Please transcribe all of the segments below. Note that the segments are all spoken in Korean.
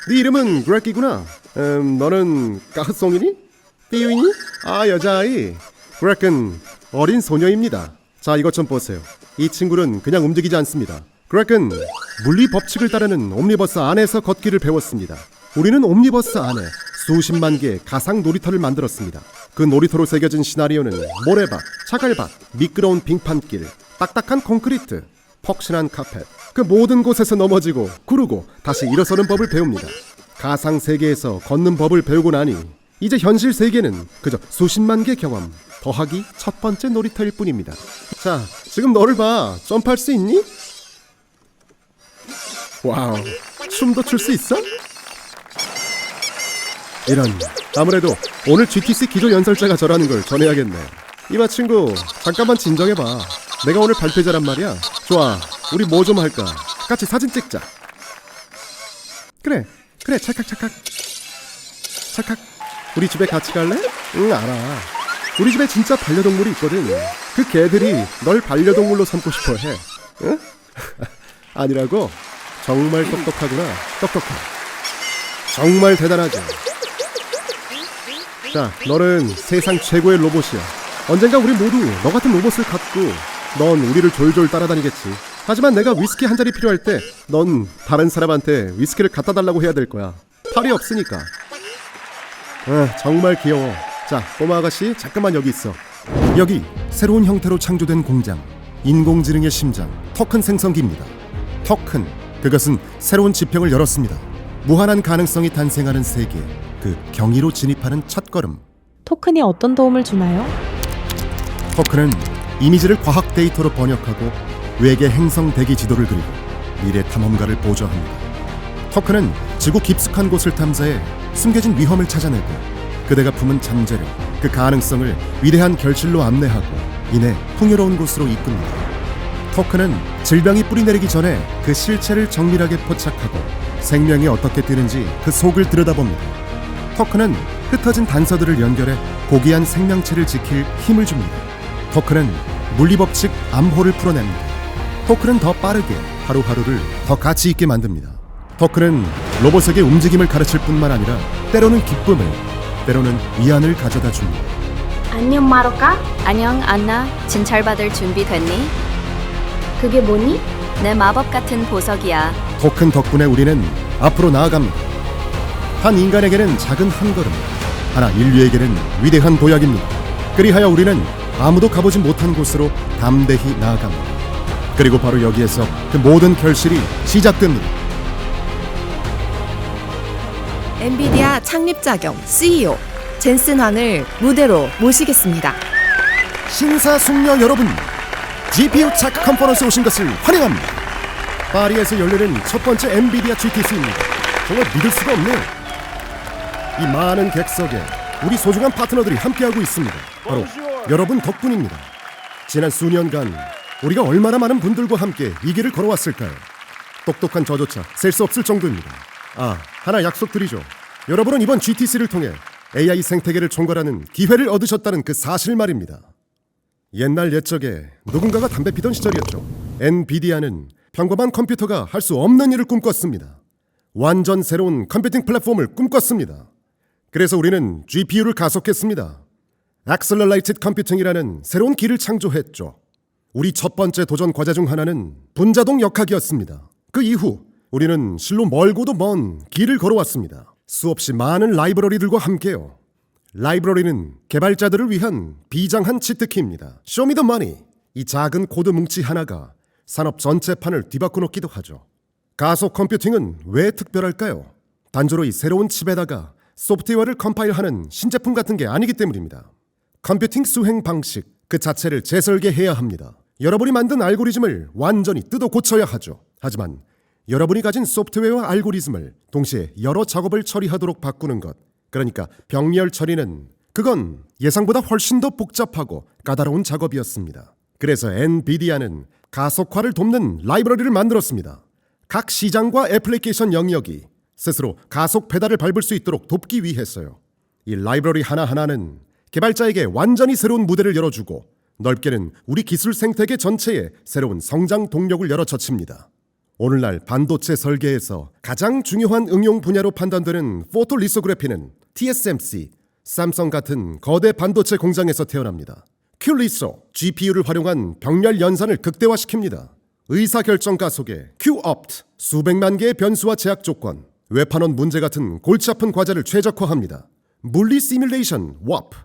네 이름은 그렉이구나. 너는 까흐송이니? 띠유이니? 아, 여자아이. 그렉은 어린 소녀입니다. 자, 이것 좀 보세요. 이 친구는 그냥 움직이지 않습니다. 그렉은 물리 법칙을 따르는 옴니버스 안에서 걷기를 배웠습니다. 우리는 옴니버스 안에 수십만 개의 가상 놀이터를 만들었습니다. 그 놀이터로 새겨진 시나리오는 모래밭, 차갈밭, 미끄러운 빙판길, 딱딱한 콘크리트, 퍽신한 카펫, 그 모든 곳에서 넘어지고 구르고 다시 일어서는 법을 배웁니다. 가상 세계에서 걷는 법을 배우고 나니 이제 현실 세계는 그저 수십만 개 경험 더하기 첫 번째 놀이터일 뿐입니다. 자, 지금 너를 봐. 점프할 수 있니? 와우, 춤도 출 수 있어? 이런, 아무래도 오늘 GTC 기조 연설자가 저라는 걸 전해야겠네. 이봐 친구, 잠깐만 진정해봐. 내가 오늘 발표자란 말이야. 좋아, 우리 뭐 좀 할까? 같이 사진 찍자. 그래, 찰칵. 우리 집에 같이 갈래? 응, 알아. 우리 집에 진짜 반려동물이 있거든. 그 개들이 널 반려동물로 삼고 싶어 해. 응? 아니라고? 정말 똑똑하구나. 똑똑해. 정말 대단하지. 자, 너는 세상 최고의 로봇이야. 언젠가 우리 모두 너 같은 로봇을 갖고 넌 우리를 졸졸 따라다니겠지. 하지만 내가 위스키 한 잔이 필요할 때 넌 다른 사람한테 위스키를 갖다 달라고 해야 될 거야. 팔이 없으니까. 정말 귀여워. 자, 꼬마 아가씨 잠깐만 여기 있어. 여기 새로운 형태로 창조된 공장, 인공지능의 심장, 터큰 생성기입니다. 터큰, 그것은 새로운 지평을 열었습니다. 무한한 가능성이 탄생하는 세계, 그 경이로 진입하는 첫걸음. 토큰이 어떤 도움을 주나요? 터큰은 이미지를 과학 데이터로 번역하고 외계 행성 대기 지도를 그리고 미래 탐험가를 보조합니다. 터큰은 지구 깊숙한 곳을 탐사해 숨겨진 위험을 찾아내고 그대가 품은 잠재력, 그 가능성을 위대한 결실로 안내하고 이내 풍요로운 곳으로 이끕니다. 터큰은 질병이 뿌리내리기 전에 그 실체를 정밀하게 포착하고 생명이 어떻게 뛰는지 그 속을 들여다봅니다. 터큰은 흩어진 단서들을 연결해 고귀한 생명체를 지킬 힘을 줍니다. 터큰은 물리법칙 암호를 풀어냅니다. 터큰은 더 빠르게 하루하루를 더 가치 있게 만듭니다. 터큰은 로봇에게 움직임을 가르칠 뿐만 아니라 때로는 기쁨을, 때로는 위안을 가져다 줍니다. 안녕 마로카? 안녕 안나, 진찰받을 준비 됐니? 그게 뭐니? 내 마법 같은 보석이야. 터큰 덕분에 우리는 앞으로 나아갑니다. 한 인간에게는 작은 한 걸음, 하나 인류에게는 위대한 도약입니다. 그리하여 우리는 아무도 가보지 못한 곳으로 담대히 나아갑니다. 그리고 바로 여기에서 그 모든 결실이 시작됩니다. 엔비디아 창립자 겸 CEO 젠슨 황을 무대로 모시겠습니다. 신사숙녀 여러분, GPU 체크 컨퍼런스에 오신 것을 환영합니다. 파리에서 열리는 첫 번째 엔비디아 GTC입니다. 정말 믿을 수가 없네요. 이 많은 객석에 우리 소중한 파트너들이 함께하고 있습니다. 바로 여러분 덕분입니다. 지난 수년간 우리가 얼마나 많은 분들과 함께 이 길을 걸어왔을까요? 똑똑한 저조차 셀 수 없을 정도입니다. 하나 약속드리죠. 여러분은 이번 GTC를 통해 AI 생태계를 총괄하는 기회를 얻으셨다는 그 사실 말입니다. 옛날 옛적에 누군가가 담배 피던 시절이었죠. 엔비디아는 평범한 컴퓨터가 할 수 없는 일을 꿈꿨습니다. 완전 새로운 컴퓨팅 플랫폼을 꿈꿨습니다. 그래서 우리는 GPU를 가속했습니다. Accelerated Computing이라는 새로운 길을 창조했죠. 우리 첫 번째 도전 과제 중 하나는 분자동 역학이었습니다. 그 이후 우리는 실로 멀고도 먼 길을 걸어왔습니다. 수없이 많은 라이브러리들과 함께요. 라이브러리는 개발자들을 위한 비장한 치트키입니다. Show me the money. 이 작은 코드 뭉치 하나가 산업 전체판을 뒤바꿔 놓기도 하죠. 가속 컴퓨팅은 왜 특별할까요? 단조로이 새로운 칩에다가 소프트웨어를 컴파일하는 신제품 같은 게 아니기 때문입니다. 컴퓨팅 수행 방식 그 자체를 재설계해야 합니다. 여러분이 만든 알고리즘을 완전히 뜯어 고쳐야 하죠. 하지만 여러분이 가진 소프트웨어와 알고리즘을 동시에 여러 작업을 처리하도록 바꾸는 것, 그러니까 병렬 처리는 그건 예상보다 훨씬 더 복잡하고 까다로운 작업이었습니다. 그래서 엔비디아는 가속화를 돕는 라이브러리를 만들었습니다. 각 시장과 애플리케이션 영역이 스스로 가속 페달을 밟을 수 있도록 돕기 위해서요. 이 라이브러리 하나하나는 개발자에게 완전히 새로운 무대를 열어주고 넓게는 우리 기술 생태계 전체에 새로운 성장 동력을 열어젖힙니다. 오늘날 반도체 설계에서 가장 중요한 응용 분야로 판단되는 포토리소그래피는 TSMC, 삼성 같은 거대 반도체 공장에서 태어납니다. 큐리소, GPU를 활용한 병렬 연산을 극대화시킵니다. 의사결정 가속에 큐옵트, 수백만 개의 변수와 제약 조건, 외판원 문제 같은 골치 아픈 과제를 최적화합니다. 물리 시뮬레이션, WAP,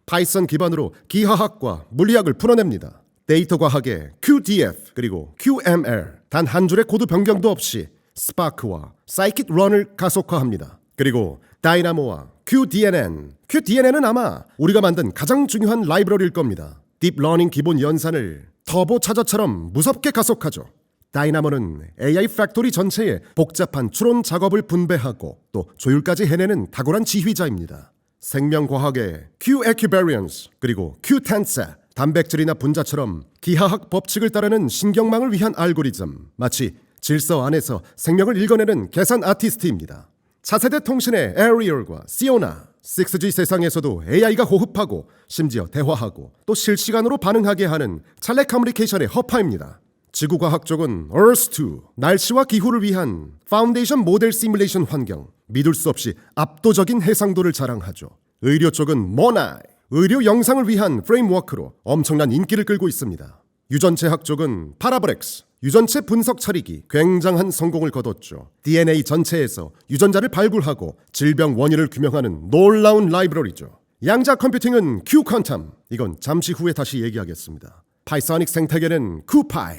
파이썬 기반으로 기하학과 물리학을 풀어냅니다. 데이터 과학에 QDF 그리고 QML, 단 한 줄의 코드 변경도 없이 스파크와 사이킷런을 가속화합니다. 그리고 다이나모와 QDNN은 아마 우리가 만든 가장 중요한 라이브러리일 겁니다. 딥러닝 기본 연산을 터보 차저처럼 무섭게 가속하죠. 다이나모는 AI 팩토리 전체에 복잡한 추론 작업을 분배하고 또 조율까지 해내는 탁월한 지휘자입니다. 생명과학의 Q-equivariance 그리고 Q-tensor, 단백질이나 분자처럼 기하학 법칙을 따르는 신경망을 위한 알고리즘, 마치 질서 안에서 생명을 읽어내는 계산 아티스트입니다. 차세대 통신의 에리얼과 시오나, 6G 세상에서도 AI가 호흡하고 심지어 대화하고 또 실시간으로 반응하게 하는 찰레 커뮤니케이션의 허파입니다. 지구과학 쪽은 Earth-2, 날씨와 기후를 위한 파운데이션 모델 시뮬레이션 환경, 믿을 수 없이 압도적인 해상도를 자랑하죠. 의료 쪽은 모나이, 의료 영상을 위한 프레임워크로 엄청난 인기를 끌고 있습니다. 유전체학 쪽은 파라브렉스, 유전체 분석 처리기, 굉장한 성공을 거뒀죠. DNA 전체에서 유전자를 발굴하고 질병 원인을 규명하는 놀라운 라이브러리죠. 양자 컴퓨팅은 Q-퀀텀, 이건 잠시 후에 다시 얘기하겠습니다. 파이소닉 생태계는 쿠파이,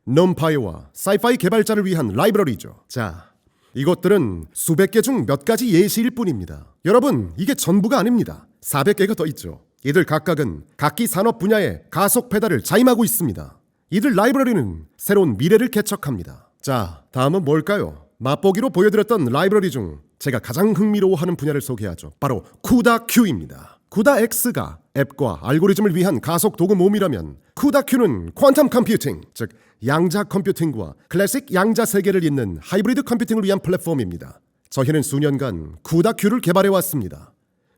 넘파이와 사이파이 개발자를 위한 라이브러리죠. 자, 이것들은 수백 개 중 몇 가지 예시일 뿐입니다. 여러분, 이게 전부가 아닙니다. 400개가 더 있죠. 이들 각각은 각기 산업 분야에 가속 페달을 자임하고 있습니다. 이들 라이브러리는 새로운 미래를 개척합니다. 자, 다음은 뭘까요? 맛보기로 보여드렸던 라이브러리 중 제가 가장 흥미로워하는 분야를 소개하죠. 바로 CUDA-Q입니다. CUDA-X가 앱과 알고리즘을 위한 가속 도구 몸이라면 CUDA-Q는 퀀텀 컴퓨팅, 즉 양자 컴퓨팅과 클래식 양자 세계를 잇는 하이브리드 컴퓨팅을 위한 플랫폼입니다. 저희는 수년간 CUDA-Q를 개발해왔습니다.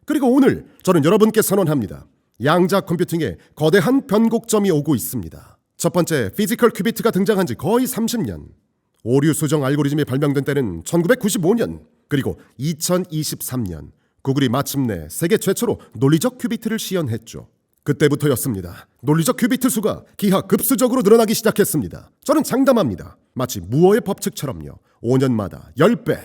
그리고 오늘 저는 여러분께 선언합니다. 양자 컴퓨팅에 거대한 변곡점이 오고 있습니다. 첫 번째 피지컬 큐비트가 등장한 지 거의 30년, 오류 수정 알고리즘이 발명된 때는 1995년, 그리고 2023년 구글이 마침내 세계 최초로 논리적 큐비트를 시연했죠. 그때부터였습니다. 논리적 큐비트 수가 기하급수적으로 늘어나기 시작했습니다. 저는 장담합니다. 마치 무어의 법칙처럼요. 5년마다 10배,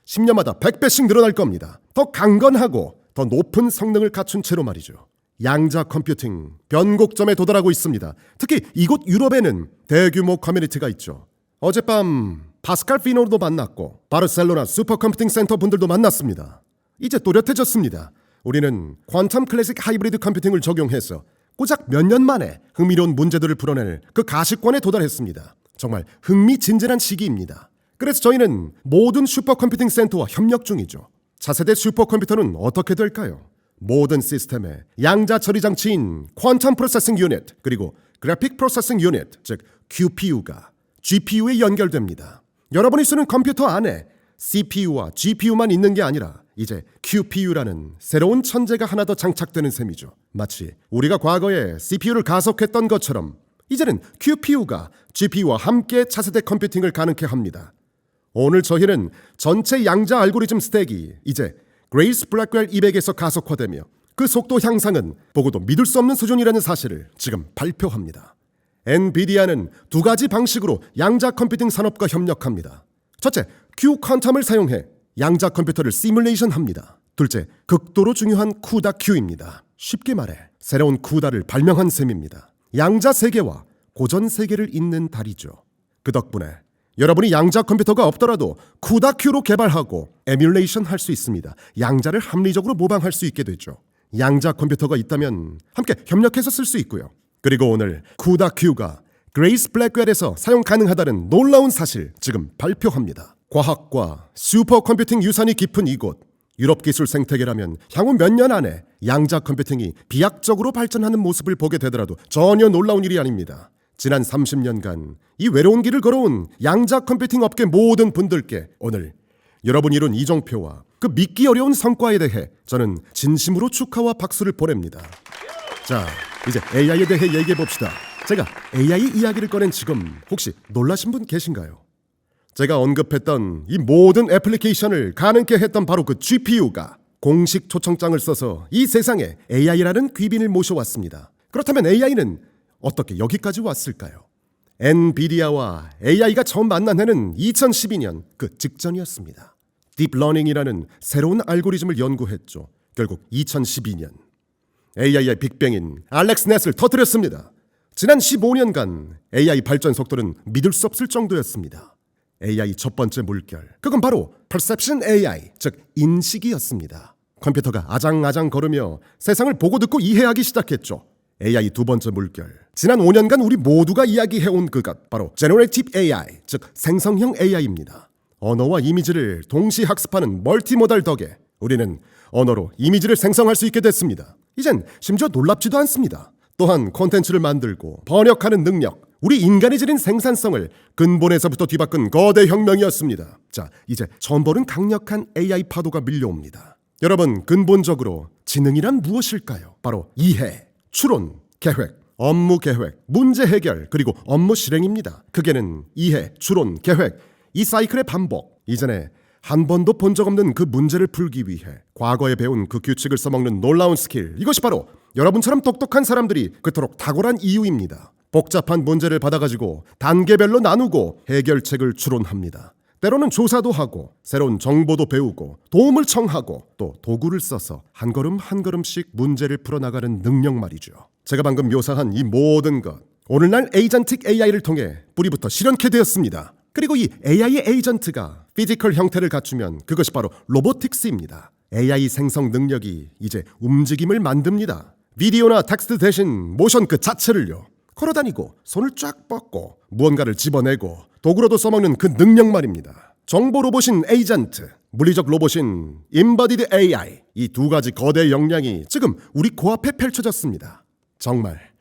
10년마다 100배씩 늘어날 겁니다. 더 강건하고 더 높은 성능을 갖춘 채로 말이죠. 양자 컴퓨팅 변곡점에 도달하고 있습니다. 특히 이곳 유럽에는 대규모 커뮤니티가 있죠. 어젯밤 파스칼 피노도 만났고 바르셀로나 슈퍼컴퓨팅 센터 분들도 만났습니다. 이제 또렷해졌습니다. 우리는 퀀텀 클래식 하이브리드 컴퓨팅을 적용해서 고작 몇 년 만에 흥미로운 문제들을 풀어낼 그 가시권에 도달했습니다. 정말 흥미진진한 시기입니다. 그래서 저희는 모든 슈퍼컴퓨팅 센터와 협력 중이죠. 차세대 슈퍼컴퓨터는 어떻게 될까요? 모든 시스템의 양자 처리 장치인 퀀텀 프로세싱 유닛 그리고 그래픽 프로세싱 유닛, 즉 QPU가 GPU에 연결됩니다. 여러분이 쓰는 컴퓨터 안에 CPU와 GPU만 있는 게 아니라 이제 QPU라는 새로운 천재가 하나 더 장착되는 셈이죠. 마치 우리가 과거에 CPU를 가속했던 것처럼 이제는 QPU가 GPU와 함께 차세대 컴퓨팅을 가능케 합니다. 오늘 저희는 전체 양자 알고리즘 스택이 이제 그레이스 블랙웰 200에서 가속화되며 그 속도 향상은 보고도 믿을 수 없는 수준이라는 사실을 지금 발표합니다. 엔비디아는 두 가지 방식으로 양자 컴퓨팅 산업과 협력합니다. 첫째, Q-퀀텀을 사용해 양자 컴퓨터를 시뮬레이션합니다. 둘째, 극도로 중요한 CUDA-Q입니다. 쉽게 말해 새로운 CUDA를 발명한 셈입니다. 양자 세계와 고전 세계를 잇는 다리죠. 그 덕분에 여러분이 양자 컴퓨터가 없더라도 CUDA-Q로 개발하고 에뮬레이션 할 수 있습니다. 양자를 합리적으로 모방할 수 있게 되죠. 양자 컴퓨터가 있다면 함께 협력해서 쓸 수 있고요. 그리고 오늘 CUDA-Q가 그레이스 블랙웰에서 사용 가능하다는 놀라운 사실 지금 발표합니다. 과학과 슈퍼컴퓨팅 유산이 깊은 이곳, 유럽 기술 생태계라면 향후 몇 년 안에 양자 컴퓨팅이 비약적으로 발전하는 모습을 보게 되더라도 전혀 놀라운 일이 아닙니다. 지난 30년간 이 외로운 길을 걸어온 양자 컴퓨팅 업계 모든 분들께 오늘 여러분이 이룬 이정표와 그 믿기 어려운 성과에 대해 저는 진심으로 축하와 박수를 보냅니다. 자, 이제 AI에 대해 얘기해 봅시다. 제가 AI 이야기를 꺼낸 지금 혹시 놀라신 분 계신가요? 제가 언급했던 이 모든 애플리케이션을 가능케 했던 바로 그 GPU가 공식 초청장을 써서 이 세상에 AI라는 귀빈을 모셔왔습니다. 그렇다면 AI는 어떻게 여기까지 왔을까요? 엔비디아와 AI가 처음 만난 해는 2012년 그 직전이었습니다. 딥러닝이라는 새로운 알고리즘을 연구했죠. 결국 2012년 AI의 빅뱅인 알렉스 넷을 터뜨렸습니다. 지난 15년간 AI 발전 속도는 믿을 수 없을 정도였습니다. AI 첫 번째 물결, 그건 바로 Perception AI, 즉 인식이었습니다. 컴퓨터가 아장아장 걸으며 세상을 보고 듣고 이해하기 시작했죠. AI 두 번째 물결, 지난 5년간 우리 모두가 이야기해온 그것, 바로 Generative AI, 즉 생성형 AI입니다. 언어와 이미지를 동시 학습하는 멀티모달 덕에 우리는 언어로 이미지를 생성할 수 있게 됐습니다. 이젠 심지어 놀랍지도 않습니다. 또한 콘텐츠를 만들고 번역하는 능력, 우리 인간이 지닌 생산성을 근본에서부터 뒤바꾼 거대 혁명이었습니다. 자, 이제 처음 보는 강력한 AI 파도가 밀려옵니다. 여러분, 근본적으로 지능이란 무엇일까요? 바로 이해, 추론, 계획, 업무 계획, 문제 해결, 그리고 업무 실행입니다. 크게는 이해, 추론, 계획, 이 사이클의 반복. 이전에 한 번도 본 적 없는 그 문제를 풀기 위해 과거에 배운 그 규칙을 써먹는 놀라운 스킬, 이것이 바로 여러분처럼 똑똑한 사람들이 그토록 탁월한 이유입니다. 복잡한 문제를 받아가지고 단계별로 나누고 해결책을 추론합니다. 때로는 조사도 하고 새로운 정보도 배우고 도움을 청하고 또 도구를 써서 한 걸음 한 걸음씩 문제를 풀어나가는 능력 말이죠. 제가 방금 묘사한 이 모든 것, 오늘날 에이전틱 AI를 통해 뿌리부터 실현케 되었습니다. 그리고 이 AI의 에이전트가 피지컬 형태를 갖추면 그것이 바로 로보틱스입니다. AI 생성 능력이 이제 움직임을 만듭니다. 비디오나 텍스트 대신 모션 그 자체를요. 걸어다니고 손을 쫙 뻗고 무언가를 집어내고 도구로도 써먹는 그 능력 말입니다. 정보 로봇인 에이전트, 물리적 로봇인 Embodied AI, 이 두 가지 거대 역량이 지금 우리 코앞에 펼쳐졌습니다.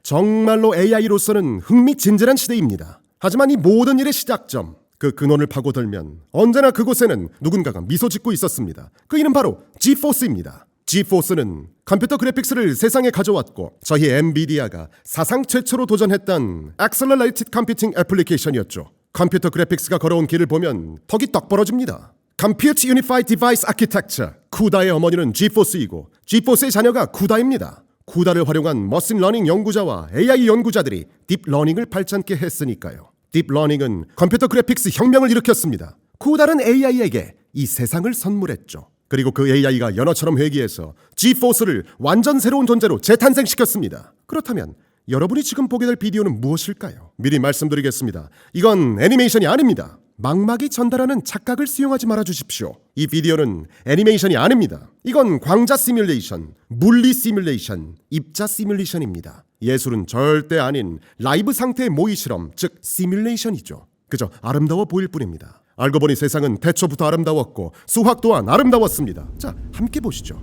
정말로 AI로서는 흥미진진한 시대입니다. 하지만 이 모든 일의 시작점, 그 근원을 파고들면 언제나 그곳에는 누군가가 미소 짓고 있었습니다. 그 이름 바로 지포스입니다. 지포스는 컴퓨터 그래픽스를 세상에 가져왔고 저희 엔비디아가 사상 최초로 도전했던 Accelerated Computing 애플리케이션이었죠. 컴퓨터 그래픽스가 걸어온 길을 보면 턱이 떡 벌어집니다. Compute Unified Device Architecture, 쿠다의 어머니는 지포스이고 지포스의 자녀가 쿠다입니다. 쿠다를 활용한 머신러닝 연구자와 AI 연구자들이 딥러닝을 발전케 했으니까요. 딥러닝은 컴퓨터 그래픽스 혁명을 일으켰습니다. 쿠다는 AI에게 이 세상을 선물했죠. 그리고 그 AI가 연어처럼 회귀해서 지포스를 완전 새로운 존재로 재탄생시켰습니다. 그렇다면 여러분이 지금 보게 될 비디오는 무엇일까요? 미리 말씀드리겠습니다. 이건 애니메이션이 아닙니다. 망막이 전달하는 착각을 수용하지 말아 주십시오. 이 비디오는 애니메이션이 아닙니다. 이건 광자 시뮬레이션, 물리 시뮬레이션, 입자 시뮬레이션입니다. 예술은 절대 아닌 라이브 상태의 모의 실험, 즉 시뮬레이션이죠. 그저 아름다워 보일 뿐입니다. 알고 보니 세상은 태초부터 아름다웠고 수학 또한 아름다웠습니다. 자, 함께 보시죠.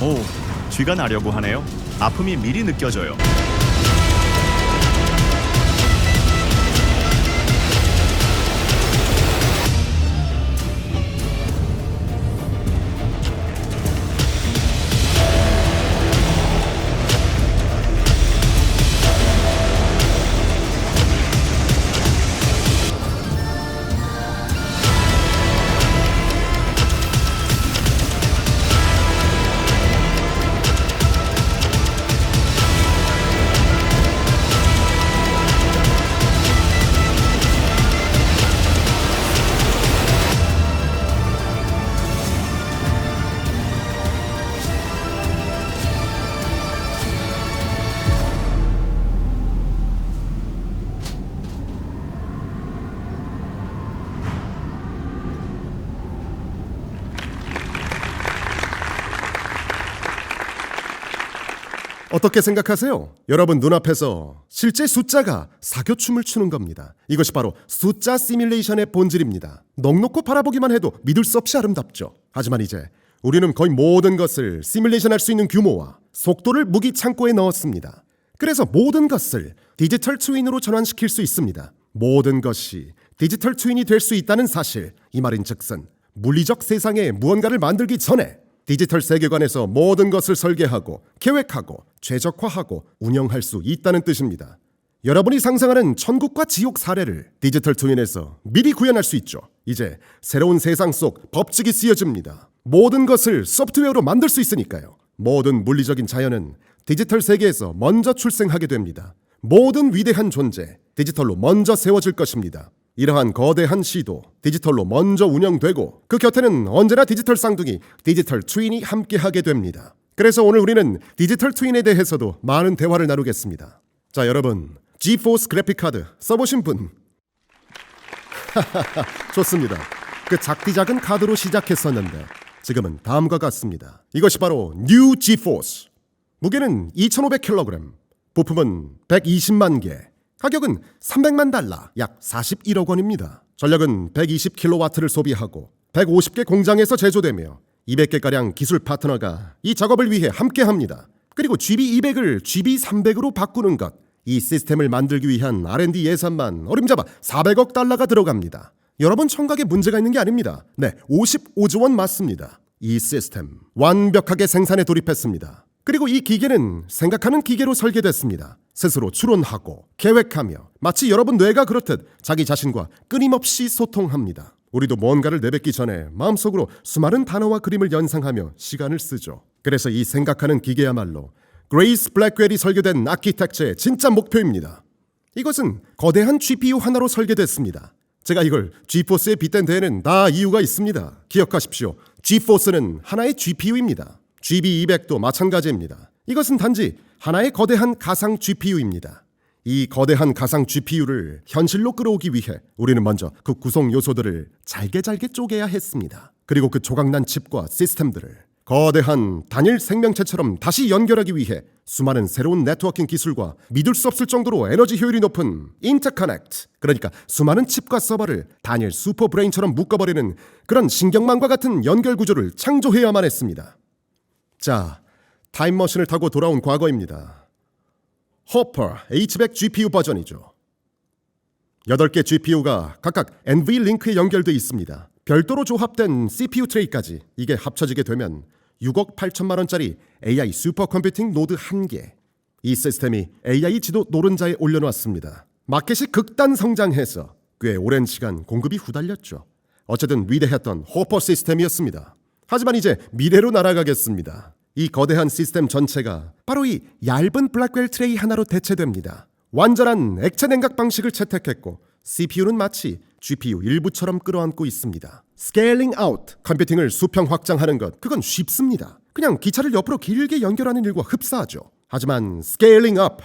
오, 쥐가 나려고 하네요. 아픔이 미리 느껴져요. 어떻게 생각하세요? 여러분 눈앞에서 실제 숫자가 사교춤을 추는 겁니다. 이것이 바로 숫자 시뮬레이션의 본질입니다. 넋 놓고 바라보기만 해도 믿을 수 없이 아름답죠. 하지만 이제 우리는 거의 모든 것을 시뮬레이션할 수 있는 규모와 속도를 무기 창고에 넣었습니다. 그래서 모든 것을 디지털 트윈으로 전환시킬 수 있습니다. 모든 것이 디지털 트윈이 될 수 있다는 사실, 이 말인즉슨 물리적 세상에 무언가를 만들기 전에 디지털 세계관에서 모든 것을 설계하고 계획하고 최적화하고 운영할 수 있다는 뜻입니다. 여러분이 상상하는 천국과 지옥 사례를 디지털 트윈에서 미리 구현할 수 있죠. 이제 새로운 세상 속 법칙이 쓰여집니다. 모든 것을 소프트웨어로 만들 수 있으니까요. 모든 물리적인 자연은 디지털 세계에서 먼저 출생하게 됩니다. 모든 위대한 존재, 디지털로 먼저 세워질 것입니다. 이러한 거대한 시도, 디지털로 먼저 운영되고 그 곁에는 언제나 디지털 쌍둥이, 디지털 트윈이 함께하게 됩니다. 그래서 오늘 우리는 디지털 트윈에 대해서도 많은 대화를 나누겠습니다. 자, 여러분, 지포스 그래픽카드 써보신 분? 좋습니다. 그 작디 작은 카드로 시작했었는데 지금은 다음과 같습니다. 이것이 바로 뉴 지포스. 무게는 2500kg, 부품은 120만 개, 가격은 300만 달러, 약 41억 원입니다. 전력은 120kW를 소비하고 150개 공장에서 제조되며 200개가량 기술 파트너가 이 작업을 위해 함께합니다. 그리고 GB200을 GB300으로 바꾸는 것, 이 시스템을 만들기 위한 R&D 예산만 어림잡아 400억 달러가 들어갑니다. 여러분 청각에 문제가 있는 게 아닙니다. 네, 55조 원 맞습니다. 이 시스템 완벽하게 생산에 돌입했습니다. 그리고 이 기계는 생각하는 기계로 설계됐습니다. 스스로 추론하고 계획하며 마치 여러분 뇌가 그렇듯 자기 자신과 끊임없이 소통합니다. 우리도 뭔가를 내뱉기 전에 마음속으로 수많은 단어와 그림을 연상하며 시간을 쓰죠. 그래서 이 생각하는 기계야말로 그레이스 블랙웰이 설계된 아키텍처의 진짜 목표입니다. 이것은 거대한 GPU 하나로 설계됐습니다. 제가 이걸 지포스에 빗댄 데에는 다 이유가 있습니다. 기억하십시오. 지포스는 하나의 GPU입니다. GB200도 마찬가지입니다. 이것은 단지 하나의 거대한 가상 GPU입니다. 이 거대한 가상 GPU를 현실로 끌어오기 위해 우리는 먼저 그 구성 요소들을 잘게 쪼개야 했습니다. 그리고 그 조각난 칩과 시스템들을 거대한 단일 생명체처럼 다시 연결하기 위해 수많은 새로운 네트워킹 기술과 믿을 수 없을 정도로 에너지 효율이 높은 인터커넥트, 그러니까 수많은 칩과 서버를 단일 슈퍼브레인처럼 묶어버리는 그런 신경망과 같은 연결 구조를 창조해야만 했습니다. 자, 타임머신을 타고 돌아온 과거입니다. 호퍼 H100 GPU 버전이죠. 8개 GPU가 각각 NVLink에 연결되어 있습니다. 별도로 조합된 CPU 트레이까지 이게 합쳐지게 되면 6억 8천만 원짜리 AI 슈퍼컴퓨팅 노드 1개. 이 시스템이 AI 지도 노른자에 올려놓았습니다. 마켓이 극단 성장해서 꽤 오랜 시간 공급이 후달렸죠. 어쨌든 위대했던 호퍼 시스템이었습니다. 하지만 이제 미래로 날아가겠습니다. 이 거대한 시스템 전체가 바로 이 얇은 블랙웰 트레이 하나로 대체됩니다. 완전한 액체 냉각 방식을 채택했고 CPU는 마치 GPU 일부처럼 끌어안고 있습니다. 스케일링 아웃, 컴퓨팅을 수평 확장하는 것, 그건 쉽습니다. 그냥 기차를 옆으로 길게 연결하는 일과 흡사하죠. 하지만 스케일링 업,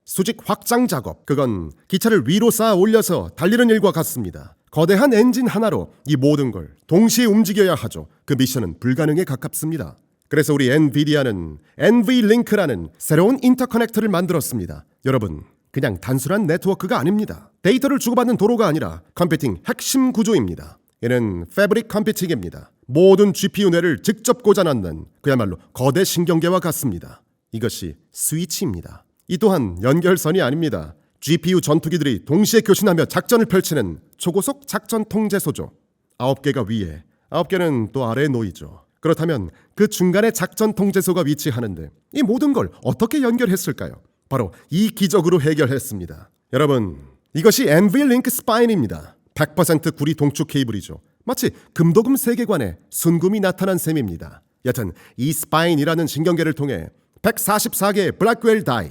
수직 확장 작업, 그건 기차를 위로 쌓아 올려서 달리는 일과 같습니다. 거대한 엔진 하나로 이 모든 걸 동시에 움직여야 하죠. 그 미션은 불가능에 가깝습니다. 그래서 우리 엔비디아는 NVLink라는 새로운 인터커넥터를 만들었습니다. 여러분, 그냥 단순한 네트워크가 아닙니다. 데이터를 주고받는 도로가 아니라 컴퓨팅 핵심 구조입니다. 얘는 패브릭 컴퓨팅입니다. 모든 GPU 뇌를 직접 꽂아넣는 그야말로 거대 신경계와 같습니다. 이것이 스위치입니다. 이 또한 연결선이 아닙니다. GPU 전투기들이 동시에 교신하며 작전을 펼치는 초고속 작전 통제소죠. 9개가 위에, 9개는 또 아래에 놓이죠. 그렇다면 그 중간에 작전 통제소가 위치하는데 이 모든 걸 어떻게 연결했을까요? 바로 이 기적으로 해결했습니다. 여러분, 이것이 NVLink 스파인입니다. 100% 구리 동축 케이블이죠. 마치 금도금 세계관에 순금이 나타난 셈입니다. 여튼 이 스파인이라는 신경계를 통해 144개의 블랙웰 다이,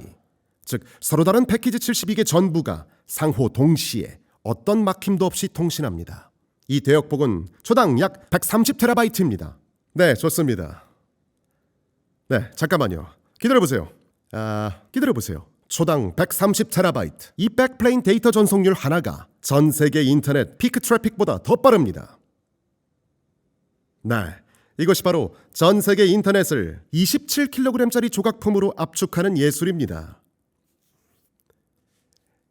즉 서로 다른 패키지 72개 전부가 상호 동시에 어떤 막힘도 없이 통신합니다. 이 대역폭은 초당 약 130TB입니다. 네, 좋습니다. 네, 잠깐만요. 기다려보세요. 기다려보세요. 초당 130TB. 이 백플레인 데이터 전송률 하나가 전 세계 인터넷 피크 트래픽보다 더 빠릅니다. 네, 이것이 바로 전 세계 인터넷을 27kg짜리 조각품으로 압축하는 예술입니다.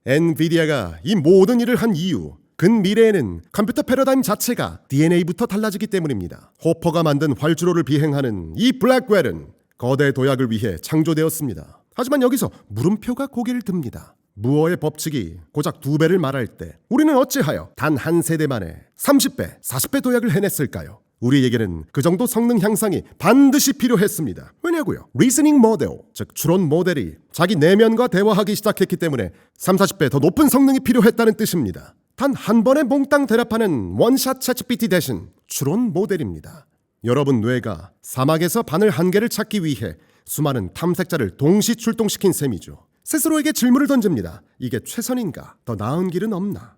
엔비디아가 이 모든 일을 한 이유, 근미래에는 컴퓨터 패러다임 자체가 DNA부터 달라지기 때문입니다. 호퍼가 만든 활주로를 비행하는 이 블랙웰은 거대 도약을 위해 창조되었습니다. 하지만 여기서 물음표가 고개를 듭니다. 무어의 법칙이 고작 2배를 말할 때 우리는 어찌하여 단 한 세대 만에 30배, 40배 도약을 해냈을까요? 우리에게는 그 정도 성능 향상이 반드시 필요했습니다. 왜냐고요? 리스닝 모델, 즉 추론 모델이 자기 내면과 대화하기 시작했기 때문에 30-40배 더 높은 성능이 필요했다는 뜻입니다. 단 한 번에 몽땅 대답하는 원샷 챗GPT 대신 추론 모델입니다. 여러분 뇌가 사막에서 바늘 한 개를 찾기 위해 수많은 탐색자를 동시 출동시킨 셈이죠. 스스로에게 질문을 던집니다. 이게 최선인가? 더 나은 길은 없나?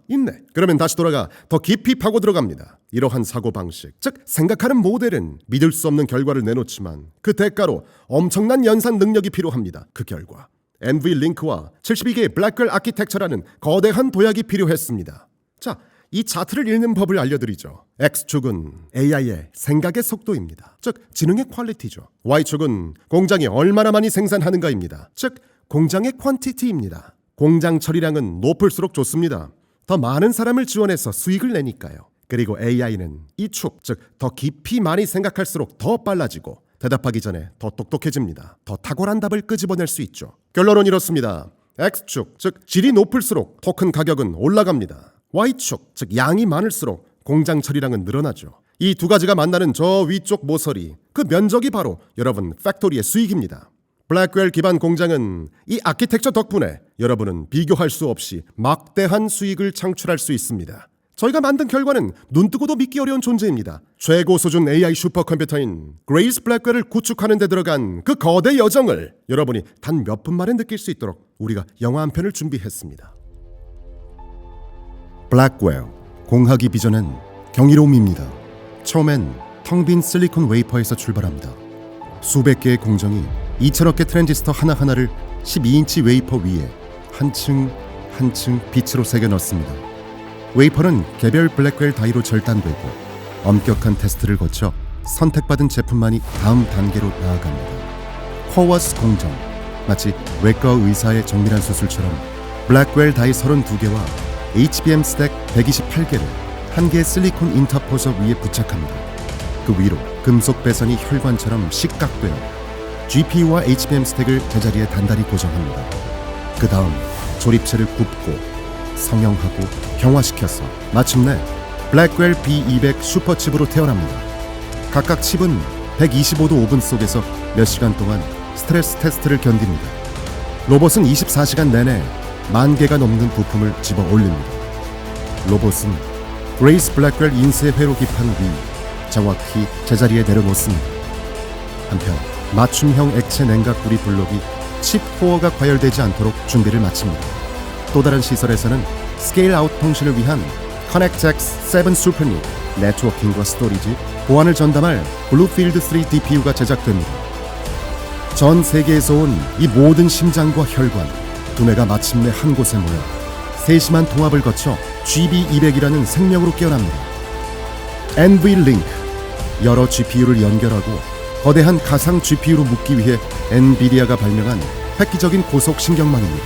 있네. 그러면 다시 돌아가 더 깊이 파고 들어갑니다. 이러한 사고방식, 즉 생각하는 모델은 믿을 수 없는 결과를 내놓지만 그 대가로 엄청난 연산 능력이 필요합니다. 그 결과 NVLink와 72개의 블랙웰 아키텍처라는 거대한 도약이 필요했습니다. 자, 이 차트를 읽는 법을 알려드리죠. X축은 AI의 생각의 속도입니다. 즉 지능의 퀄리티죠. Y축은 공장이 얼마나 많이 생산하는가입니다. 즉 공장의 퀀티티입니다. 공장 처리량은 높을수록 좋습니다. 더 많은 사람을 지원해서 수익을 내니까요. 그리고 AI는 이 축, 즉 더 깊이 많이 생각할수록 더 빨라지고 대답하기 전에 더 똑똑해집니다. 더 탁월한 답을 끄집어낼 수 있죠. 결론은 이렇습니다. X축, 즉 질이 높을수록 토큰 가격은 올라갑니다. Y축, 즉 양이 많을수록 공장 처리량은 늘어나죠. 이 두 가지가 만나는 저 위쪽 모서리, 그 면적이 바로 여러분 팩토리의 수익입니다. 블랙웰 기반 공장은 이 아키텍처 덕분에 여러분은 비교할 수 없이 막대한 수익을 창출할 수 있습니다. 저희가 만든 결과는 눈뜨고도 믿기 어려운 존재입니다. 최고 수준 AI 슈퍼컴퓨터인 그레이스 블랙웰을 구축하는 데 들어간 그 거대 여정을 여러분이 단 몇 분 만에 느낄 수 있도록 우리가 영화 한 편을 준비했습니다. 블랙웰, 공학이 빚어낸 경이로움입니다. 처음엔 텅 빈 실리콘 웨이퍼에서 출발합니다. 수백 개의 공정이 2천억 개 트랜지스터 하나하나를 12인치 웨이퍼 위에 한층 한층 빛으로 새겨 넣습니다. 웨이퍼는 개별 블랙웰 다이로 절단되고 엄격한 테스트를 거쳐 선택받은 제품만이 다음 단계로 나아갑니다. 코어스 공정, 마치 외과 의사의 정밀한 수술처럼 블랙웰 다이 32개와 HBM 스택 128개를 한 개의 실리콘 인터포서 위에 부착합니다. 그 위로 금속 배선이 혈관처럼 식각되어 GPU와 HBM 스택을 제자리에 단단히 고정합니다. 그 다음 조립체를 굽고 성형하고 경화시켜서 마침내 블랙웰 B200 슈퍼칩으로 태어납니다. 각각 칩은 125도 오븐 속에서 몇 시간 동안 스트레스 테스트를 견딥니다. 로봇은 24시간 내내 10,000개가 넘는 부품을 집어 올립니다. 로봇은 그레이스 블랙웰 인쇄 회로 기판 위 정확히 제자리에 내려놓습니다. 한편 맞춤형 액체 냉각구리 블록이 칩 코어가 과열되지 않도록 준비를 마칩니다. 또 다른 시설에서는 스케일 아웃 통신을 위한 커넥트X 7 슈퍼닉 네트워킹과 스토리지, 보안을 전담할 블루필드 3 DPU가 제작됩니다. 전 세계에서 온 이 모든 심장과 혈관, 두뇌가 마침내 한 곳에 모여 세심한 통합을 거쳐 GB200이라는 생명으로 깨어납니다. NVLink, 여러 GPU를 연결하고 거대한 가상 GPU로 묶기 위해 엔비디아가 발명한 획기적인 고속 신경망입니다.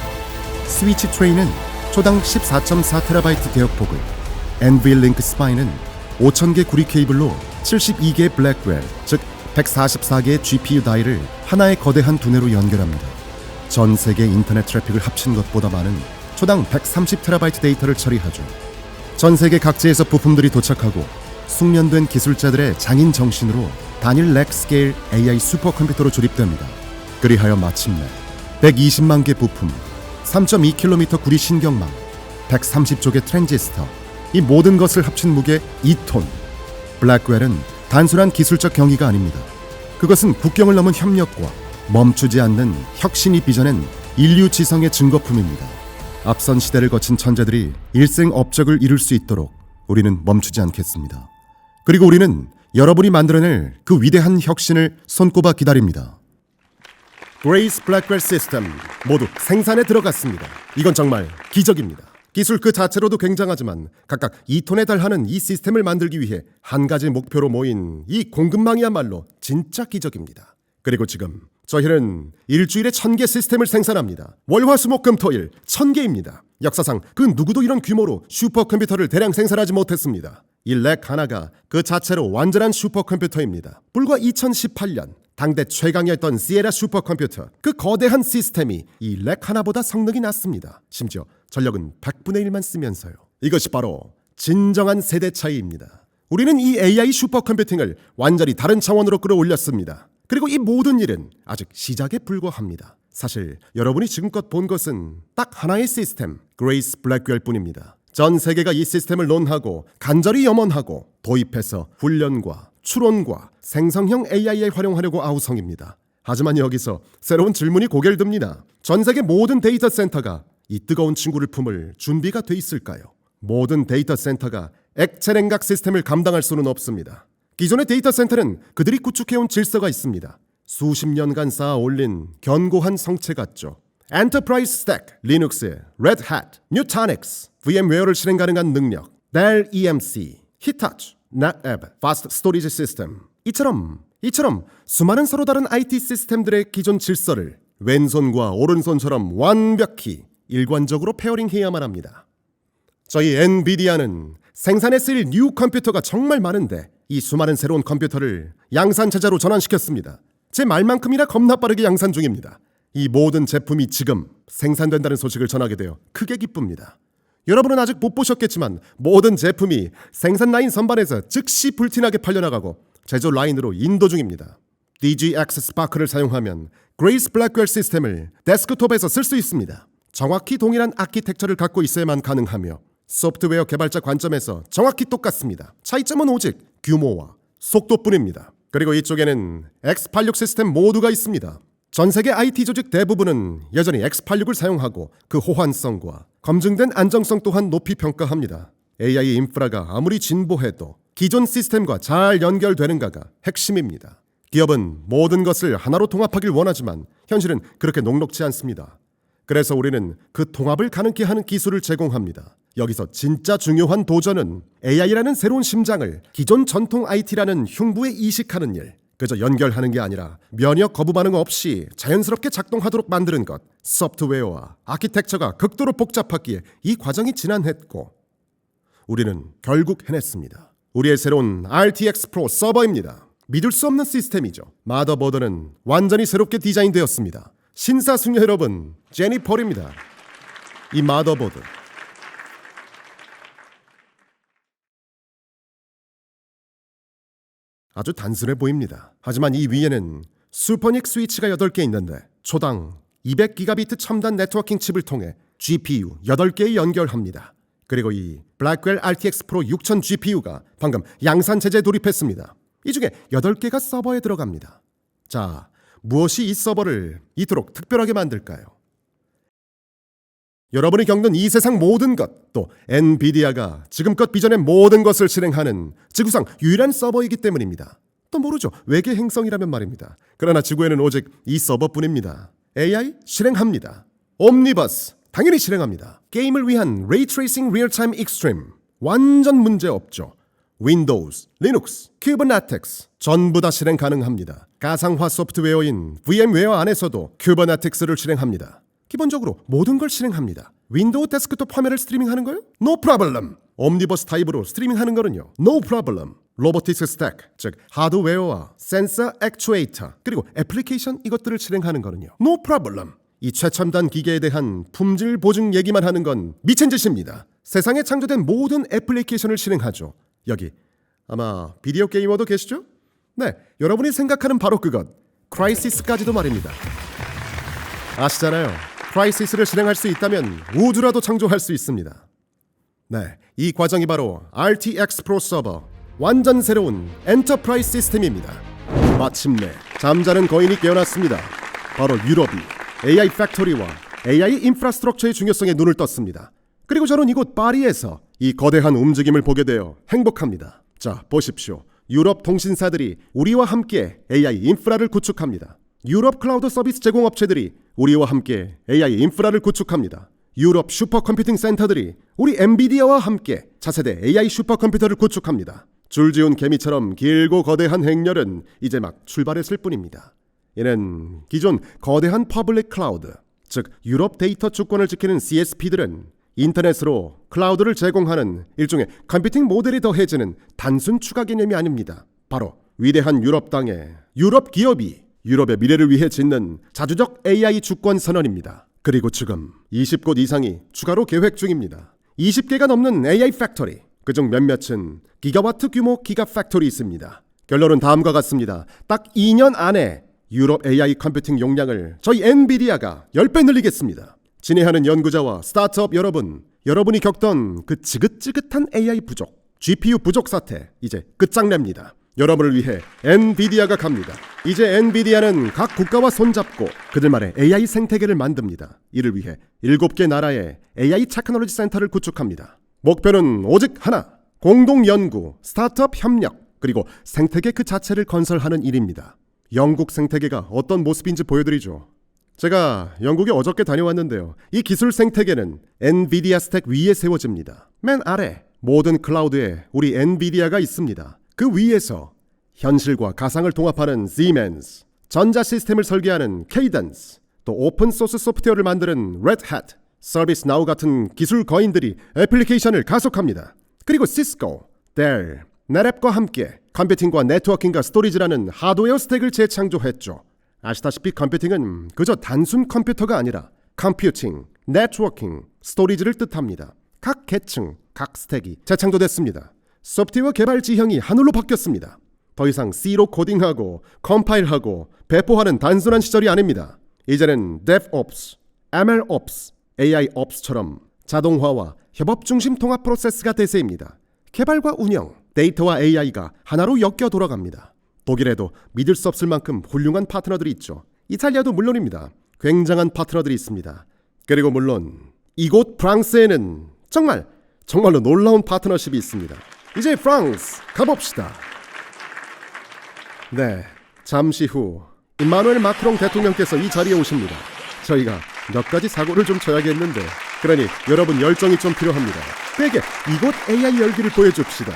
스위치 트레이는 초당 14.4TB 대역폭을, NVLink 스파인은 5,000개 구리 케이블로 72개의 블랙웰, 즉 144개의 GPU 다이를 하나의 거대한 두뇌로 연결합니다. 전 세계 인터넷 트래픽을 합친 것보다 많은 초당 130TB 데이터를 처리하죠. 전 세계 각지에서 부품들이 도착하고 숙련된 기술자들의 장인 정신으로 단일 렉 스케일 AI 슈퍼컴퓨터로 조립됩니다. 그리하여 마침내 120만 개 부품, 3.2km 구리 신경망, 130족의 트랜지스터, 이 모든 것을 합친 무게 2톤. 블랙웰은 단순한 기술적 경이가 아닙니다. 그것은 국경을 넘은 협력과 멈추지 않는 혁신이 빚어낸 인류 지성의 증거품입니다. 앞선 시대를 거친 천재들이 일생 업적을 이룰 수 있도록 우리는 멈추지 않겠습니다. 그리고 우리는 여러분이 만들어낼 그 위대한 혁신을 손꼽아 기다립니다. 그레이스 블랙웰 시스템 모두 생산에 들어갔습니다. 이건 정말 기적입니다. 기술 그 자체로도 굉장하지만 각각 2톤에 달하는 이 시스템을 만들기 위해 한 가지 목표로 모인 이 공급망이야말로 진짜 기적입니다. 그리고 지금 저희는 일주일에 1000개 시스템을 생산합니다. 월화수목금토일 1000개입니다. 역사상 그 누구도 이런 규모로 슈퍼컴퓨터를 대량 생산하지 못했습니다. 이 렉 하나가 그 자체로 완전한 슈퍼컴퓨터입니다. 불과 2018년 당대 최강이었던 시에라 슈퍼컴퓨터, 그 거대한 시스템이 이 렉 하나보다 성능이 낮습니다. 심지어 전력은 100분의 1만 쓰면서요. 이것이 바로 진정한 세대 차이입니다. 우리는 이 AI 슈퍼컴퓨팅을 완전히 다른 차원으로 끌어올렸습니다. 그리고 이 모든 일은 아직 시작에 불과합니다. 사실 여러분이 지금껏 본 것은 딱 하나의 시스템, 그레이스 블랙웰 뿐입니다. 전 세계가 이 시스템을 논하고 간절히 염원하고 도입해서 훈련과 추론과 생성형 AI에 활용하려고 아우성입니다. 하지만 여기서 새로운 질문이 고개를 듭니다. 전 세계 모든 데이터 센터가 이 뜨거운 친구를 품을 준비가 돼 있을까요? 모든 데이터 센터가 액체 냉각 시스템을 감당할 수는 없습니다. 기존의 데이터 센터는 그들이 구축해온 질서가 있습니다. 수십 년간 쌓아 올린 견고한 성체 같죠. 엔터프라이즈 스택, 리눅스의 레드 핫, 뉴타닉스, VM웨어를 실행 가능한 능력, 델 EMC, 히타치, NetApp, Fast Storage System. 이처럼 수많은 서로 다른 IT 시스템들의 기존 질서를 왼손과 오른손처럼 완벽히 일관적으로 페어링해야만 합니다. 저희 엔비디아는 생산에 쓰일 뉴 컴퓨터가 정말 많은데 이 수많은 새로운 컴퓨터를 양산 체제로 전환시켰습니다. 제 말만큼이나 겁나 빠르게 양산 중입니다. 이 모든 제품이 지금 생산된다는 소식을 전하게 되어 크게 기쁩니다. 여러분은 아직 못 보셨겠지만 모든 제품이 생산 라인 선반에서 즉시 불티나게 팔려나가고 제조 라인으로 인도 중입니다. DGX 스파크를 사용하면 그레이스 블랙웰 시스템을 데스크톱에서 쓸 수 있습니다. 정확히 동일한 아키텍처를 갖고 있어야만 가능하며 소프트웨어 개발자 관점에서 정확히 똑같습니다. 차이점은 오직 규모와 속도뿐입니다. 그리고 이쪽에는 X86 시스템 모두가 있습니다. 전 세계 IT 조직 대부분은 여전히 X86을 사용하고 그 호환성과 검증된 안정성 또한 높이 평가합니다. AI 인프라가 아무리 진보해도 기존 시스템과 잘 연결되는가가 핵심입니다. 기업은 모든 것을 하나로 통합하길 원하지만 현실은 그렇게 녹록지 않습니다. 그래서 우리는 그 통합을 가능케 하는 기술을 제공합니다. 여기서 진짜 중요한 도전은 AI라는 새로운 심장을 기존 전통 IT라는 흉부에 이식하는 일, 그저 연결하는 게 아니라 면역 거부 반응 없이 자연스럽게 작동하도록 만드는 것. 소프트웨어와 아키텍처가 극도로 복잡했기에 이 과정이 지난했고 우리는 결국 해냈습니다. 우리의 새로운 RTX 프로 서버입니다. 믿을 수 없는 시스템이죠. 마더보드는 완전히 새롭게 디자인되었습니다. 신사숙녀 여러분, 제니폴입니다. 이 마더보드 아주 단순해 보입니다. 하지만 이 위에는 슈퍼닉 스위치가 8개 있는데 초당 200기가비트 첨단 네트워킹 칩을 통해 GPU 8개에 연결합니다. 그리고 이 블랙웰 RTX 프로 6000 GPU가 방금 양산 체제에 돌입했습니다. 이 중에 8개가 서버에 들어갑니다. 자, 무엇이 이 서버를 이토록 특별하게 만들까요? 여러분이 겪는 이 세상 모든 것, 또 엔비디아가 지금껏 비전의 모든 것을 실행하는 지구상 유일한 서버이기 때문입니다. 또 모르죠. 외계 행성이라면 말입니다. 그러나 지구에는 오직 이 서버뿐입니다. AI 실행합니다. 옴니버스 당연히 실행합니다. 게임을 위한 레이 트레이싱 리얼타임 익스트림 완전 문제 없죠. 윈도우즈, 리눅스, 쿠버네티크스 전부 다 실행 가능합니다. 가상화 소프트웨어인 VM웨어 안에서도 쿠버네티크스를 실행합니다. 기본적으로 모든 걸 실행합니다. 윈도우 데스크톱 화면을 스트리밍하는 거요? No problem. 옴니버스 타입으로 스트리밍하는 거는요? No problem. 로보틱스 스택, 즉 하드웨어와 센서, 액추에이터, 그리고 애플리케이션 이것들을 실행하는 거는요? No problem. 이 최첨단 기계에 대한 품질 보증 얘기만 하는 건 미친 짓입니다. 세상에 창조된 모든 애플리케이션을 실행하죠. 여기 아마 비디오 게이머도 계시죠? 네, 여러분이 생각하는 바로 그것, 크라이시스까지도 말입니다. 아시잖아요. 크라이시스를 실행할 수 있다면 우주라도 창조할 수 있습니다. 네, 이 과정이 바로 RTX 프로 서버, 완전 새로운 엔터프라이즈 시스템입니다. 마침내 잠자는 거인이 깨어났습니다. 바로 유럽이 AI 팩토리와 AI 인프라스트럭처의 중요성에 눈을 떴습니다. 그리고 저는 이곳 파리에서 이 거대한 움직임을 보게 되어 행복합니다. 자, 보십시오. 유럽 통신사들이 우리와 함께 AI 인프라를 구축합니다. 유럽 클라우드 서비스 제공업체들이 우리와 함께 AI 인프라를 구축합니다. 유럽 슈퍼컴퓨팅 센터들이 우리 엔비디아와 함께 차세대 AI 슈퍼컴퓨터를 구축합니다. 줄지운 개미처럼 길고 거대한 행렬은 이제 막 출발했을 뿐입니다. 이는 기존 거대한 퍼블릭 클라우드, 즉 유럽 데이터 주권을 지키는 CSP들은 인터넷으로 클라우드를 제공하는 일종의 컴퓨팅 모델이 더해지는 단순 추가 개념이 아닙니다. 바로 위대한 유럽 땅에 유럽 기업이 유럽의 미래를 위해 짓는 자주적 AI 주권 선언입니다. 그리고 지금 20곳 이상이 추가로 계획 중입니다. 20개가 넘는 AI 팩토리, 그중 몇몇은 기가와트 규모 기가 팩토리 있습니다. 결론은 다음과 같습니다. 딱 2년 안에 유럽 AI 컴퓨팅 용량을 저희 엔비디아가 10배 늘리겠습니다. 진행하는 연구자와 스타트업 여러분, 여러분이 겪던 그 지긋지긋한 AI 부족, GPU 부족 사태 이제 끝장냅니다. 여러분을 위해 엔비디아가 갑니다. 이제 엔비디아는 각 국가와 손잡고 그들만의 AI 생태계를 만듭니다. 이를 위해 7개 나라의 AI 테크놀로지 센터를 구축합니다. 목표는 오직 하나, 공동 연구, 스타트업 협력, 그리고 생태계 그 자체를 건설하는 일입니다. 영국 생태계가 어떤 모습인지 보여드리죠. 제가 영국에 어저께 다녀왔는데요. 이 기술 생태계는 엔비디아 스택 위에 세워집니다. 맨 아래 모든 클라우드에 우리 엔비디아가 있습니다. 그 위에서 현실과 가상을 통합하는 Siemens, 전자 시스템을 설계하는 Cadence, 또 오픈소스 소프트웨어를 만드는 Red Hat, ServiceNow 같은 기술 거인들이 애플리케이션을 가속합니다. 그리고 시스코, Dell, NetApp과 함께 컴퓨팅과 네트워킹과 스토리지라는 하드웨어 스택을 재창조했죠. 아시다시피 컴퓨팅은 그저 단순 컴퓨터가 아니라 컴퓨팅, 네트워킹, 스토리지를 뜻합니다. 각 계층, 각 스택이 재창조됐습니다. 소프트웨어 개발 지형이 하늘로 바뀌었습니다. 더 이상 C로 코딩하고 컴파일하고 배포하는 단순한 시절이 아닙니다. 이제는 DevOps, MLOps, AIOps처럼 자동화와 협업 중심 통합 프로세스가 대세입니다. 개발과 운영, 데이터와 AI가 하나로 엮여 돌아갑니다. 독일에도 믿을 수 없을 만큼 훌륭한 파트너들이 있죠. 이탈리아도 물론입니다. 굉장한 파트너들이 있습니다. 그리고 물론 이곳 프랑스에는 정말로 놀라운 파트너십이 있습니다. 이제 프랑스 가봅시다. 네, 잠시 후 임마누엘 마크롱 대통령께서 이 자리에 오십니다. 저희가 몇 가지 사고를 좀 쳐야겠는데, 그러니 여러분 열정이 좀 필요합니다. 그에게 이곳 AI 열기를 보여줍시다.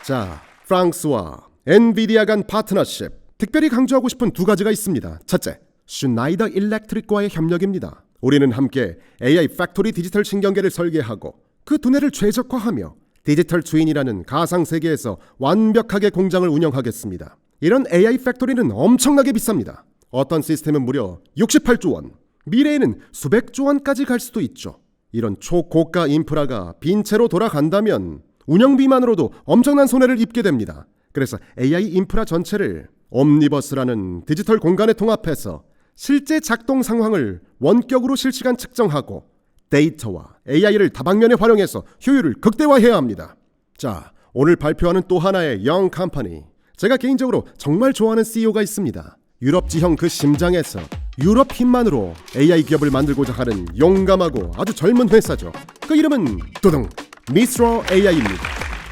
자, 프랑스와 엔비디아 간 파트너십, 특별히 강조하고 싶은 두 가지가 있습니다. 첫째, 슈나이더 일렉트릭과의 협력입니다. 우리는 함께 AI 팩토리 디지털 신경계를 설계하고 그 두뇌를 최적화하며 디지털 트윈이라는 가상 세계에서 완벽하게 공장을 운영하겠습니다. 이런 AI 팩토리는 엄청나게 비쌉니다. 어떤 시스템은 무려 68조 원, 미래에는 수백조 원까지 갈 수도 있죠. 이런 초고가 인프라가 빈 채로 돌아간다면 운영비만으로도 엄청난 손해를 입게 됩니다. 그래서 AI 인프라 전체를 옴니버스라는 디지털 공간에 통합해서 실제 작동 상황을 원격으로 실시간 측정하고 데이터와 AI를 다방면에 활용해서 효율을 극대화해야 합니다. 자, 오늘 발표하는 또 하나의 영 컴퍼니, 제가 개인적으로 정말 좋아하는 CEO가 있습니다. 유럽 지형 그 심장에서 유럽 힘만으로 AI 기업을 만들고자 하는 용감하고 아주 젊은 회사죠. 그 이름은 두둥, 미스트럴 AI입니다.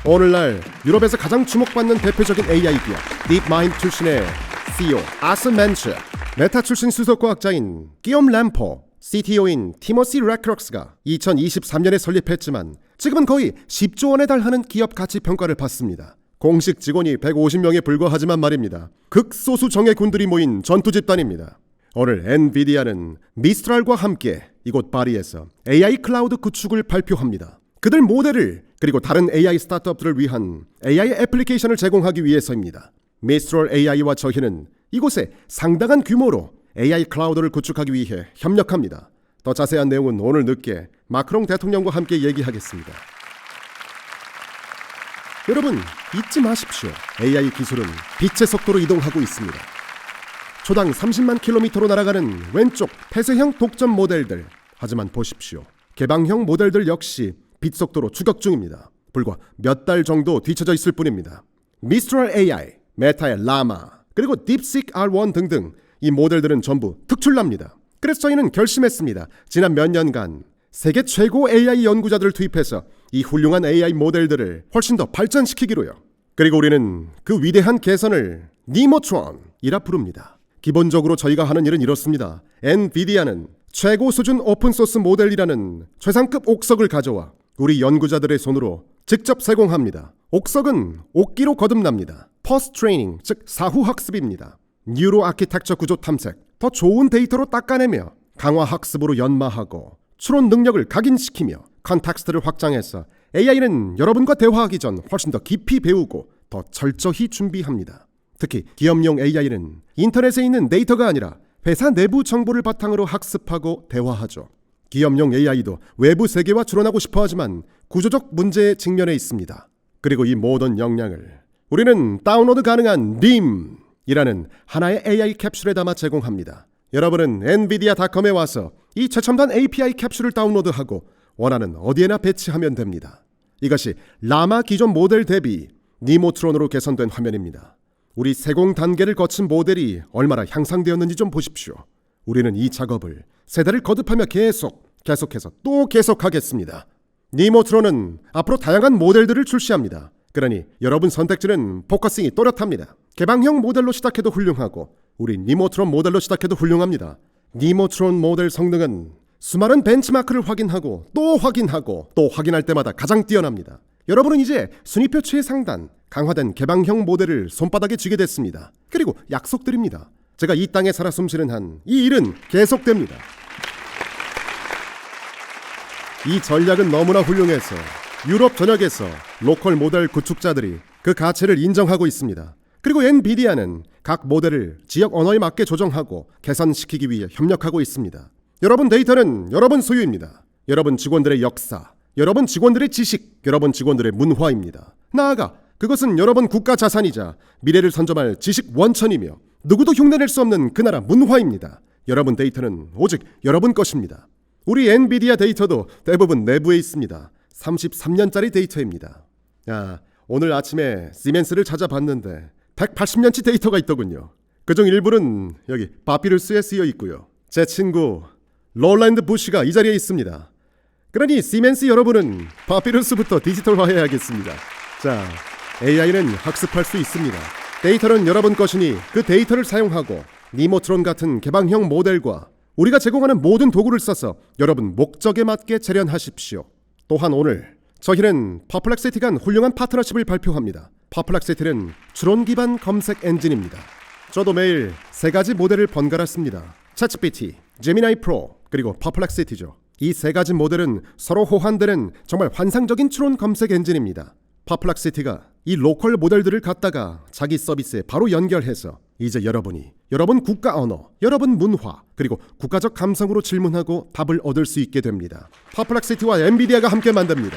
오늘날 유럽에서 가장 주목받는 대표적인 AI 기업 딥마인드 출신의 CEO 아스 맨츠, 메타 출신 수석과학자인 끼엄 램포, CTO인 티모시 레크럭스가 2023년에 설립했지만 지금은 거의 10조 원에 달하는 기업 가치 평가를 받습니다. 공식 직원이 150명에 불과하지만 말입니다. 극소수 정예군들이 모인 전투 집단입니다. 오늘 엔비디아는 미스트랄과 함께 이곳 파리에서 AI 클라우드 구축을 발표합니다. 그들 모델을 그리고 다른 AI 스타트업들을 위한 AI 애플리케이션을 제공하기 위해서입니다. 미스트럴 AI와 저희는 이곳에 상당한 규모로 AI 클라우드를 구축하기 위해 협력합니다. 더 자세한 내용은 오늘 늦게 마크롱 대통령과 함께 얘기하겠습니다. 여러분, 잊지 마십시오. AI 기술은 빛의 속도로 이동하고 있습니다. 초당 30만 킬로미터로 날아가는 왼쪽 폐쇄형 독점 모델들. 하지만 보십시오. 개방형 모델들 역시 빛 속도로 추격 중입니다. 불과 몇 달 정도 뒤쳐져 있을 뿐입니다. 미스트럴 AI, 메타의 라마, 그리고 딥시크 R1 등등 이 모델들은 전부 특출납니다. 그래서 저희는 결심했습니다. 지난 몇 년간 세계 최고 AI 연구자들을 투입해서 이 훌륭한 AI 모델들을 훨씬 더 발전시키기로요. 그리고 우리는 그 위대한 개선을 니모트론이라 부릅니다. 기본적으로 저희가 하는 일은 이렇습니다. 엔비디아는 최고 수준 오픈소스 모델이라는 최상급 옥석을 가져와 우리 연구자들의 손으로 직접 세공합니다. 옥석은 옥기로 거듭납니다. 퍼스트 트레이닝, 즉 사후 학습입니다. 뉴로 아키텍처 구조 탐색, 더 좋은 데이터로 닦아내며 강화 학습으로 연마하고 추론 능력을 각인시키며 컨텍스트를 확장해서 AI는 여러분과 대화하기 전 훨씬 더 깊이 배우고 더 철저히 준비합니다. 특히 기업용 AI는 인터넷에 있는 데이터가 아니라 회사 내부 정보를 바탕으로 학습하고 대화하죠. 기업용 AI도 외부 세계와 추론하고 싶어 하지만 구조적 문제에 직면해 있습니다. 그리고 이 모든 역량을 우리는 다운로드 가능한 NIM이라는 하나의 AI 캡슐에 담아 제공합니다. 여러분은 nvidia.com에 와서 이 최첨단 API 캡슐을 다운로드하고 원하는 어디에나 배치하면 됩니다. 이것이 라마 기존 모델 대비 니모트론으로 개선된 화면입니다. 우리 세공 단계를 거친 모델이 얼마나 향상되었는지 좀 보십시오. 우리는 이 작업을 세대를 거듭하며 계속해서 또 계속하겠습니다. 니모트론은 앞으로 다양한 모델들을 출시합니다. 그러니 여러분 선택지는 포커싱이 또렷합니다. 개방형 모델로 시작해도 훌륭하고 우리 니모트론 모델로 시작해도 훌륭합니다. 니모트론 모델 성능은 수많은 벤치마크를 확인하고 또 확인할 때마다 가장 뛰어납니다. 여러분은 이제 순위표 최상단 강화된 개방형 모델을 손바닥에 쥐게 됐습니다. 그리고 약속드립니다. 제가 이 땅에 살아 숨쉬는 한 이 일은 계속됩니다. 이 전략은 너무나 훌륭해서 유럽 전역에서 로컬 모델 구축자들이 그 가치를 인정하고 있습니다. 그리고 엔비디아는 각 모델을 지역 언어에 맞게 조정하고 개선시키기 위해 협력하고 있습니다. 여러분 데이터는 여러분 소유입니다. 여러분 직원들의 역사, 여러분 직원들의 지식, 여러분 직원들의 문화입니다. 나아가 그것은 여러분 국가 자산이자 미래를 선점할 지식 원천이며 누구도 흉내낼 수 없는 그 나라 문화입니다. 여러분 데이터는 오직 여러분 것입니다. 우리 엔비디아 데이터도 대부분 내부에 있습니다. 33년짜리 데이터입니다. 오늘 아침에 시멘스를 찾아봤는데 180년치 데이터가 있더군요. 그중 일부는 여기 바피루스에 쓰여 있고요. 제 친구 롤랜드 부시가 이 자리에 있습니다. 그러니 시멘스 여러분은 바피루스부터 디지털화해야겠습니다. 자, AI는 학습할 수 있습니다. 데이터는 여러분 것이니 그 데이터를 사용하고 니모트론 같은 개방형 모델과 우리가 제공하는 모든 도구를 써서 여러분 목적에 맞게 재련하십시오. 또한 오늘 저희는 퍼플렉시티 간 훌륭한 파트너십을 발표합니다. 퍼플렉시티는 추론 기반 검색 엔진입니다. 저도 매일 3가지 모델을 번갈아 씁니다. 챗GPT, 제미나이 프로, 그리고 퍼플렉시티죠. 이 3가지 모델은 서로 호환되는 정말 환상적인 추론 검색 엔진입니다. 퍼플렉시티가 이 로컬 모델들을 갖다가 자기 서비스에 바로 연결해서 이제 여러분이 여러분 국가 언어, 여러분 문화, 그리고 국가적 감성으로 질문하고 답을 얻을 수 있게 됩니다. 퍼플렉시티와 엔비디아가 함께 만듭니다.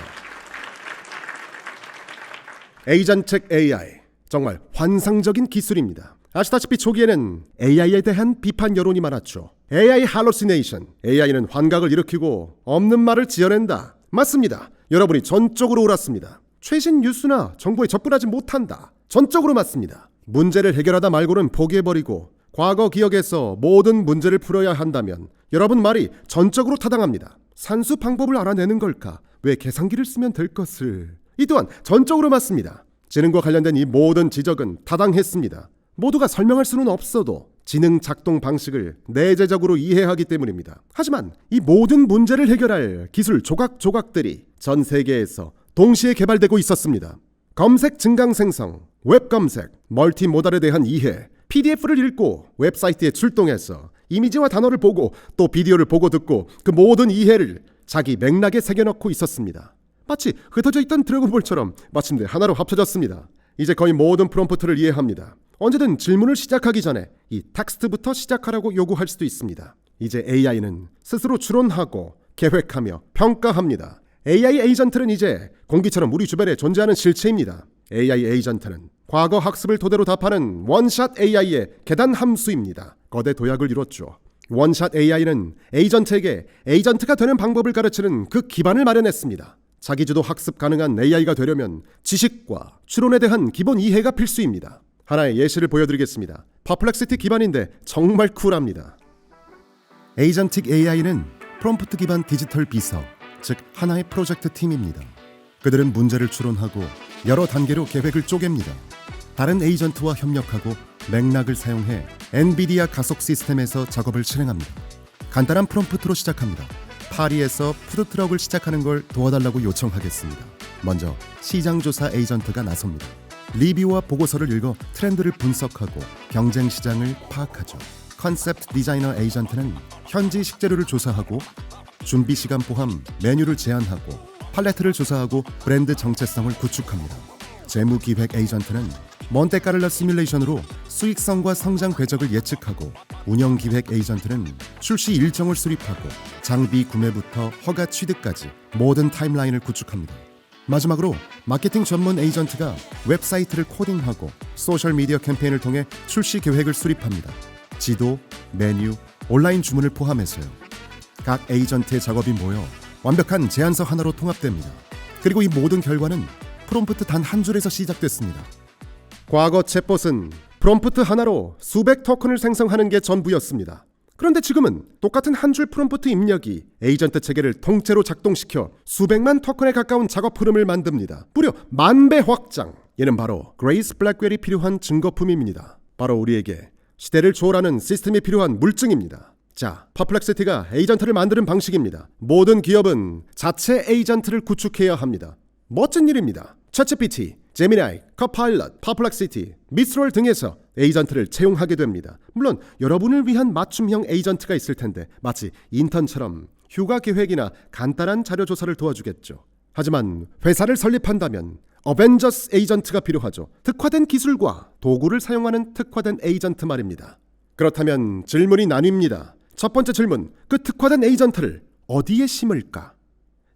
에이전텍 AI, 정말 환상적인 기술입니다. 아시다시피 초기에는 AI에 대한 비판 여론이 많았죠. AI 할로시네이션, AI는 환각을 일으키고 없는 말을 지어낸다. 맞습니다. 여러분이 전적으로 옳았습니다. 최신 뉴스나 정보에 접근하지 못한다. 전적으로 맞습니다. 문제를 해결하다 말고는 포기해버리고 과거 기억에서 모든 문제를 풀어야 한다면 여러분 말이 전적으로 타당합니다. 산수 방법을 알아내는 걸까? 왜 계산기를 쓰면 될 것을? 이 또한 전적으로 맞습니다. 지능과 관련된 이 모든 지적은 타당했습니다. 모두가 설명할 수는 없어도 지능 작동 방식을 내재적으로 이해하기 때문입니다. 하지만 이 모든 문제를 해결할 기술 조각들이 전 세계에서 동시에 개발되고 있었습니다. 검색 증강 생성, 웹 검색, 멀티모달에 대한 이해, PDF를 읽고 웹사이트에 출동해서 이미지와 단어를 보고 또 비디오를 보고 듣고 그 모든 이해를 자기 맥락에 새겨넣고 있었습니다. 마치 흩어져 있던 드래곤볼처럼 마침내 하나로 합쳐졌습니다. 이제 거의 모든 프롬프트를 이해합니다. 언제든 질문을 시작하기 전에 이 텍스트부터 시작하라고 요구할 수도 있습니다. 이제 AI는 스스로 추론하고 계획하며 평가합니다. AI 에이전트는 이제 공기처럼 우리 주변에 존재하는 실체입니다. AI 에이전트는 과거 학습을 토대로 답하는 원샷 AI의 계단 함수입니다. 거대 도약을 이뤘죠. 원샷 AI는 에이전트에게 에이전트가 되는 방법을 가르치는 그 기반을 마련했습니다. 자기주도 학습 가능한 AI가 되려면 지식과 추론에 대한 기본 이해가 필수입니다. 하나의 예시를 보여드리겠습니다. 퍼플렉시티 기반인데 정말 쿨합니다. 에이전틱 AI는 프롬프트 기반 디지털 비서, 즉 하나의 프로젝트 팀입니다. 그들은 문제를 추론하고 여러 단계로 계획을 쪼갭니다. 다른 에이전트와 협력하고 맥락을 사용해 엔비디아 가속 시스템에서 작업을 실행합니다. 간단한 프롬프트로 시작합니다. 파리에서 푸드트럭을 시작하는 걸 도와달라고 요청하겠습니다. 먼저 시장조사 에이전트가 나섭니다. 리뷰와 보고서를 읽어 트렌드를 분석하고 경쟁 시장을 파악하죠. 컨셉트 디자이너 에이전트는 현지 식재료를 조사하고 준비 시간 포함 메뉴를 제안하고 팔레트를 조사하고 브랜드 정체성을 구축합니다. 재무기획 에이전트는 몬테카를로 시뮬레이션으로 수익성과 성장 궤적을 예측하고 운영기획 에이전트는 출시 일정을 수립하고 장비 구매부터 허가 취득까지 모든 타임라인을 구축합니다. 마지막으로 마케팅 전문 에이전트가 웹사이트를 코딩하고 소셜미디어 캠페인을 통해 출시 계획을 수립합니다. 지도, 메뉴, 온라인 주문을 포함해서요. 각 에이전트의 작업이 모여 완벽한 제안서 하나로 통합됩니다. 그리고 이 모든 결과는 프롬프트 단 한 줄에서 시작됐습니다. 과거 챗봇은 프롬프트 하나로 수백 토큰을 생성하는 게 전부였습니다. 그런데 지금은 똑같은 한 줄 프롬프트 입력이 에이전트 체계를 통째로 작동시켜 수백만 토큰에 가까운 작업 흐름을 만듭니다. 무려 10,000배 확장! 이는 바로 그레이스 블랙웰이 필요한 증거품입니다. 바로 우리에게 시대를 초월하는 시스템이 필요한 물증입니다. 자, 퍼플렉시티가 에이전트를 만드는 방식입니다. 모든 기업은 자체 에이전트를 구축해야 합니다. 멋진 일입니다. 챗GPT, 제미나이, 커파일럿, 퍼플렉시티, 미스롤 등에서 에이전트를 채용하게 됩니다. 물론 여러분을 위한 맞춤형 에이전트가 있을 텐데 마치 인턴처럼 휴가 계획이나 간단한 자료 조사를 도와주겠죠. 하지만 회사를 설립한다면 어벤져스 에이전트가 필요하죠. 특화된 기술과 도구를 사용하는 특화된 에이전트 말입니다. 그렇다면 질문이 나뉩니다. 첫 번째 질문, 그 특화된 에이전트를 어디에 심을까?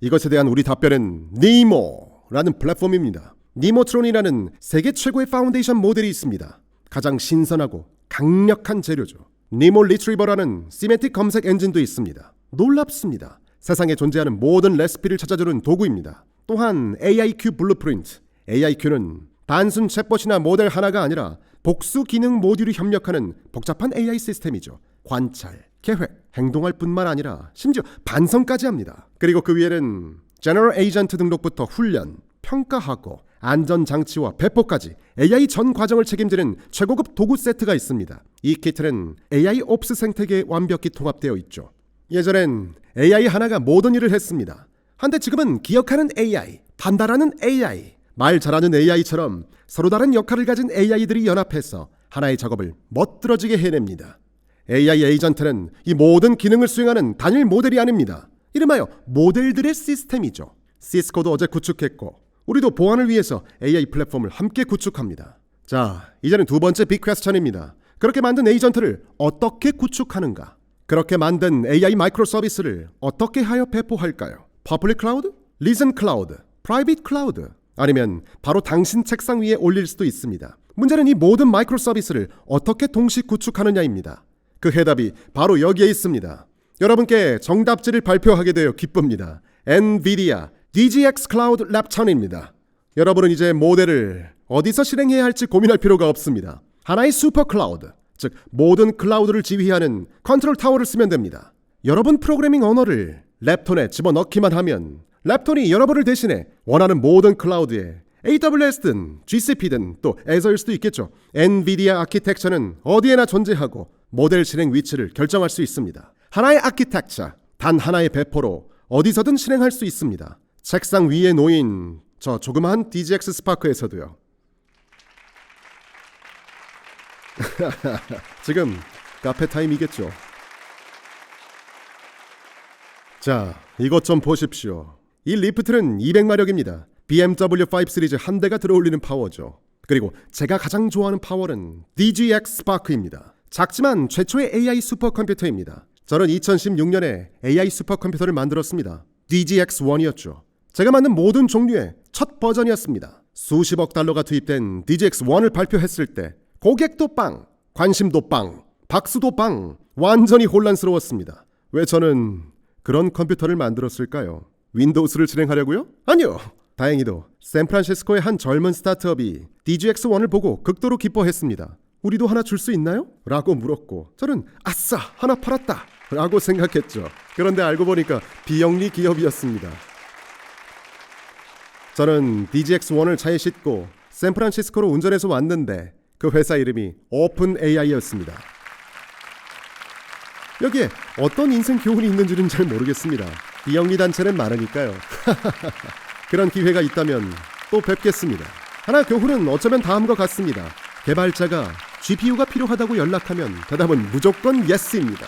이것에 대한 우리 답변은 니모라는 플랫폼입니다. 니모트론이라는 세계 최고의 파운데이션 모델이 있습니다. 가장 신선하고 강력한 재료죠. 니모 리트리버라는 시메틱 검색 엔진도 있습니다. 놀랍습니다. 세상에 존재하는 모든 레시피를 찾아주는 도구입니다. 또한 AIQ 블루프린트, AIQ는 단순 챗봇이나 모델 하나가 아니라 복수 기능 모듈이 협력하는 복잡한 AI 시스템이죠. 관찰, 계획, 행동할 뿐만 아니라 심지어 반성까지 합니다. 그리고 그 위에는 제너럴 에이전트 등록부터 훈련, 평가하고 안전장치와 배포까지 AI 전 과정을 책임지는 최고급 도구 세트가 있습니다. 이 키트는 AI 옵스 생태계에 완벽히 통합되어 있죠. 예전엔 AI 하나가 모든 일을 했습니다. 한데 지금은 기억하는 AI, 판단하는 AI, 말 잘하는 AI처럼 서로 다른 역할을 가진 AI들이 연합해서 하나의 작업을 멋들어지게 해냅니다. AI 에이전트는 이 모든 기능을 수행하는 단일 모델이 아닙니다. 이름하여 모델들의 시스템이죠. 시스코도 어제 구축했고 우리도 보안을 위해서 AI 플랫폼을 함께 구축합니다. 자, 이제는 두 번째 빅 퀘스천입니다. 그렇게 만든 에이전트를 어떻게 구축하는가? 그렇게 만든 AI 마이크로 서비스를 어떻게 하여 배포할까요? 퍼블릭 클라우드? 리즌 클라우드? 프라이빗 클라우드? 아니면 바로 당신 책상 위에 올릴 수도 있습니다. 문제는 이 모든 마이크로 서비스를 어떻게 동시 구축하느냐입니다. 그 해답이 바로 여기에 있습니다. 여러분께 정답지를 발표하게 되어 기쁩니다. 엔비디아 DGX 클라우드 랩 1000입니다. 여러분은 이제 모델을 어디서 실행해야 할지 고민할 필요가 없습니다. 하나의 슈퍼 클라우드, 즉 모든 클라우드를 지휘하는 컨트롤 타워를 쓰면 됩니다. 여러분 프로그래밍 언어를 랩톤에 집어넣기만 하면 랩톤이 여러분을 대신해 원하는 모든 클라우드에 AWS든 GCP든 또 Azure일 수도 있겠죠. 엔비디아 아키텍처는 어디에나 존재하고 모델 실행 위치를 결정할 수 있습니다. 하나의 아키텍처, 단 하나의 배포로 어디서든 실행할 수 있습니다. 책상 위에 놓인 저 조그마한 DGX 스파크에서도요. 지금 카페 타임이겠죠. 자, 이것 좀 보십시오. 이 리프트는 200마력입니다. BMW 5 시리즈 한 대가 들어올리는 파워죠. 그리고 제가 가장 좋아하는 파워는 DGX 스파크입니다. 작지만 최초의 AI 슈퍼컴퓨터입니다. 저는 2016년에 AI 슈퍼컴퓨터를 만들었습니다. DGX1이었죠. 제가 만든 모든 종류의 첫 버전이었습니다. 수십억 달러가 투입된 DGX1을 발표했을 때 고객도 빵, 관심도 빵, 박수도 빵, 완전히 혼란스러웠습니다. 왜 저는 그런 컴퓨터를 만들었을까요? 윈도우스를 실행하려고요? 아니요. 다행히도 샌프란시스코의 한 젊은 스타트업이 DGX1을 보고 극도로 기뻐했습니다. 우리도 하나 줄 수 있나요? 라고 물었고 저는 아싸! 하나 팔았다! 라고 생각했죠. 그런데 알고 보니까 비영리 기업이었습니다. 저는 DGX1을 차에 싣고 샌프란시스코로 운전해서 왔는데 그 회사 이름이 오픈 AI였습니다. 여기에 어떤 인생 교훈이 있는지는 잘 모르겠습니다. 비영리 단체는 많으니까요. 그런 기회가 있다면 또 뵙겠습니다. 하나 교훈은 어쩌면 다음과 같습니다. 개발자가 GPU가 필요하다고 연락하면 대답은 무조건 예스입니다.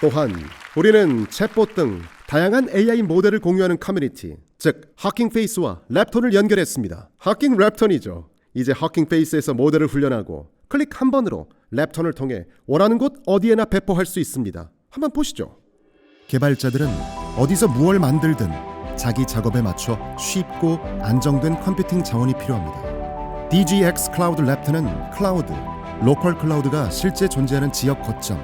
또한 우리는 챗봇 등 다양한 AI 모델을 공유하는 커뮤니티, 즉 하킹페이스와 랩톤을 연결했습니다. 하킹 랩톤이죠. 이제 하킹페이스에서 모델을 훈련하고 클릭 한 번으로 랩톤을 통해 원하는 곳 어디에나 배포할 수 있습니다. 한번 보시죠. 개발자들은 어디서 무엇을 만들든 자기 작업에 맞춰 쉽고 안정된 컴퓨팅 자원이 필요합니다. DGX 클라우드 랩톤은 클라우드, 로컬 클라우드가 실제 존재하는 지역 거점,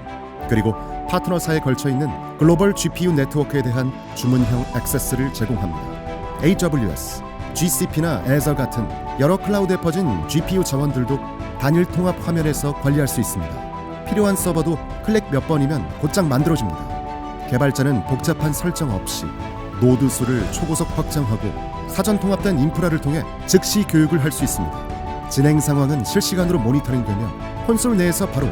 그리고 파트너사에 걸쳐있는 글로벌 GPU 네트워크에 대한 주문형 액세스를 제공합니다. AWS, GCP나 Azure 같은 여러 클라우드에 퍼진 GPU 자원들도 단일 통합 화면에서 관리할 수 있습니다. 필요한 서버도 클릭 몇 번이면 곧장 만들어집니다. 개발자는 복잡한 설정 없이 노드 수를 초고속 확장하고 사전 통합된 인프라를 통해 즉시 교육을 할 수 있습니다. 진행 상황은 실시간으로 모니터링되며 콘솔 내에서 바로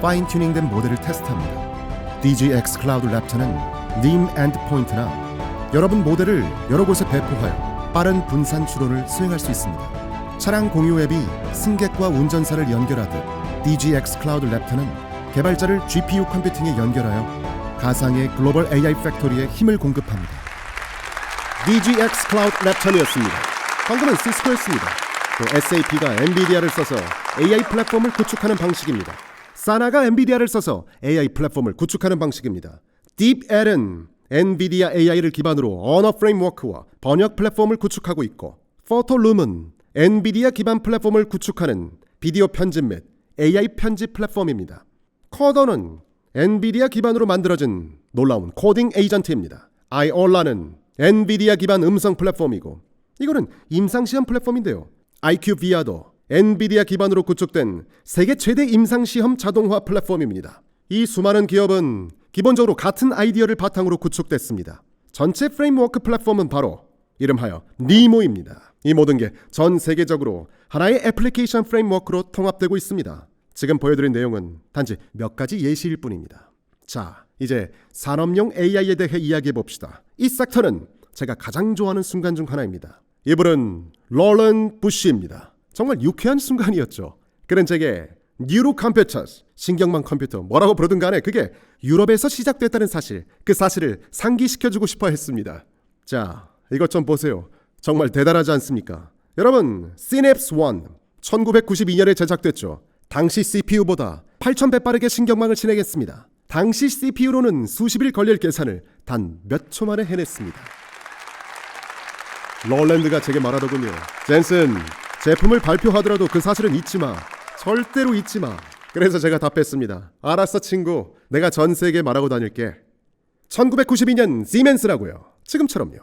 파인 튜닝된 모델을 테스트합니다. DGX 클라우드 랩터는 NIM 엔드포인트나 여러분 모델을 여러 곳에 배포하여 빠른 분산 추론을 수행할 수 있습니다. 차량 공유 앱이 승객과 운전사를 연결하듯 DGX 클라우드 랩터는 개발자를 GPU 컴퓨팅에 연결하여 가상의 글로벌 AI 팩토리에 힘을 공급합니다. DGX 클라우드 랩터이었습니다. 방금은 시스코였습니다. 또 SAP가 엔비디아를 써서 AI 플랫폼을 구축하는 방식입니다. 사나가 엔비디아를 써서 AI 플랫폼을 구축하는 방식입니다. 딥엘은 엔비디아 AI를 기반으로 언어 프레임워크와 번역 플랫폼을 구축하고 있고, 포토룸은 엔비디아 기반 플랫폼을 구축하는 비디오 편집 및 AI 편집 플랫폼입니다. 커더는 엔비디아 기반으로 만들어진 놀라운 코딩 에이전트입니다. 아이올라는 엔비디아 기반 음성 플랫폼이고, 이거는 임상시험 플랫폼인데요. IQVR도 엔비디아 기반으로 구축된 세계 최대 임상시험 자동화 플랫폼입니다. 이 수많은 기업은 기본적으로 같은 아이디어를 바탕으로 구축됐습니다. 전체 프레임워크 플랫폼은 바로 이름하여 니모입니다. 이 모든 게 전 세계적으로 하나의 애플리케이션 프레임워크로 통합되고 있습니다. 지금 보여드린 내용은 단지 몇 가지 예시일 뿐입니다. 자, 이제 산업용 AI에 대해 이야기해 봅시다. 이 섹터는 제가 가장 좋아하는 순간 중 하나입니다. 이분은 로런 부시입니다. 정말 유쾌한 순간이었죠. 그는 제게 뉴로 컴퓨터스, 신경망 컴퓨터 뭐라고 부르든 간에 그게 유럽에서 시작됐다는 사실, 그 사실을 상기시켜주고 싶어 했습니다. 자, 이것 좀 보세요. 정말 대단하지 않습니까? 여러분, 시냅스 1 1992년에 제작됐죠. 당시 CPU보다 8,000배 빠르게 신경망을 진행했습니다. 당시 CPU로는 수십일 걸릴 계산을 단 몇 초 만에 해냈습니다. 롤랜드가 제게 말하더군요. 젠슨, 제품을 발표하더라도 그 사실은 잊지 마. 절대로 잊지 마. 그래서 제가 답했습니다. 알았어 친구, 내가 전 세계에 말하고 다닐게. 1992년 시멘스라고요. 지금처럼요.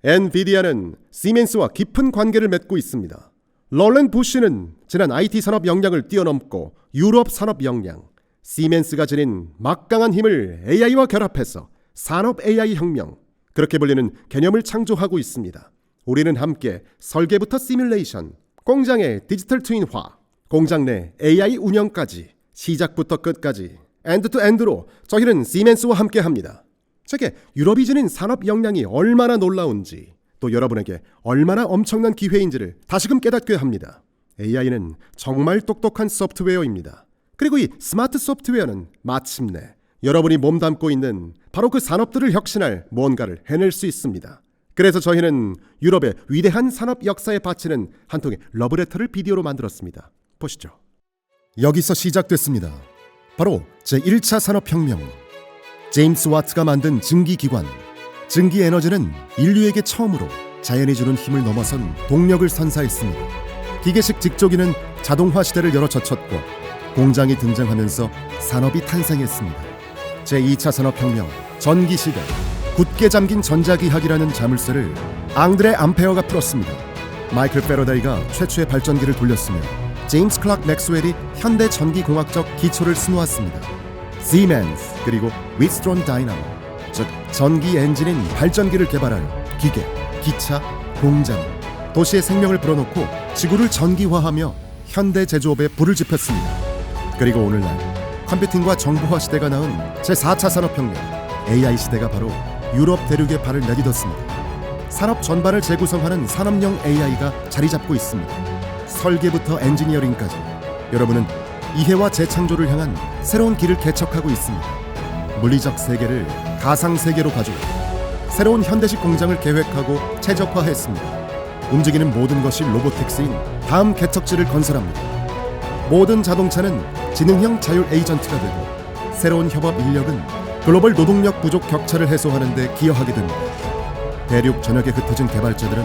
엔비디아는 시멘스와 깊은 관계를 맺고 있습니다. 롤랜드 부시는 지난 IT 산업 역량을 뛰어넘고 유럽 산업 역량, 시멘스가 지닌 막강한 힘을 AI와 결합해서 산업 AI 혁명, 그렇게 불리는 개념을 창조하고 있습니다. 우리는 함께 설계부터 시뮬레이션, 공장의 디지털 트윈화, 공장 내 AI 운영까지 시작부터 끝까지 엔드투엔드로 저희는 시멘스와 함께합니다. 제게 유럽이 지닌 산업 역량이 얼마나 놀라운지, 또 여러분에게 얼마나 엄청난 기회인지를 다시금 깨닫게 합니다. AI는 정말 똑똑한 소프트웨어입니다. 그리고 이 스마트 소프트웨어는 마침내 여러분이 몸담고 있는 바로 그 산업들을 혁신할 무언가를 해낼 수 있습니다. 그래서 저희는 유럽의 위대한 산업 역사에 바치는 한 통의 러브레터를 비디오로 만들었습니다. 보시죠. 여기서 시작됐습니다. 바로 제1차 산업혁명. 제임스 와트가 만든 증기기관. 증기에너지는 인류에게 처음으로 자연이 주는 힘을 넘어선 동력을 선사했습니다. 기계식 직조기는 자동화 시대를 열어젖혔고 공장이 등장하면서 산업이 탄생했습니다. 제2차 산업혁명, 전기시대. 굳게 잠긴 전자기학이라는 자물쇠를 앙드레 암페어가 풀었습니다. 마이클 패러다이가 최초의 발전기를 돌렸으며 제임스 클락 맥스웰이 현대 전기공학적 기초를 수놓았습니다. 시멘스 그리고 위스트론 다이나모, 즉 전기 엔진인 발전기를 개발하여 기계, 기차, 공장, 도시의 생명을 불어넣고 지구를 전기화하며 현대 제조업에 불을 지폈습니다. 그리고 오늘날 컴퓨팅과 정보화 시대가 낳은 제4차 산업혁명 AI 시대가 바로 유럽 대륙에 발을 내딛었습니다. 산업 전반을 재구성하는 산업용 AI가 자리 잡고 있습니다. 설계부터 엔지니어링까지 여러분은 이해와 재창조를 향한 새로운 길을 개척하고 있습니다. 물리적 세계를 가상 세계로 가지고 새로운 현대식 공장을 계획하고 최적화했습니다. 움직이는 모든 것이 로보틱스인 다음 개척지를 건설합니다. 모든 자동차는 지능형 자율 에이전트가 되고 새로운 협업 인력은 글로벌 노동력 부족 격차를 해소하는 데 기여하게 됩니다. 대륙 전역에 흩어진 개발자들은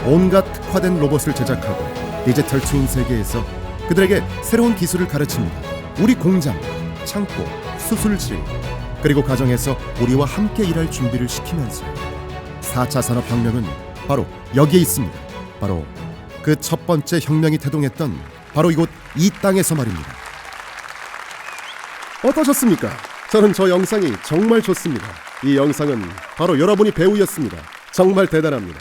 온갖 특화된 로봇을 제작하고 디지털 트윈 세계에서 그들에게 새로운 기술을 가르칩니다. 우리 공장, 창고, 수술실, 그리고 가정에서 우리와 함께 일할 준비를 시키면서 4차 산업혁명은 바로 여기에 있습니다. 바로 그 첫 번째 혁명이 태동했던 바로 이곳 이 땅에서 말입니다. 어떠셨습니까? 저는 저 영상이 정말 좋습니다. 이 영상은 바로 여러분이 배우였습니다. 정말 대단합니다.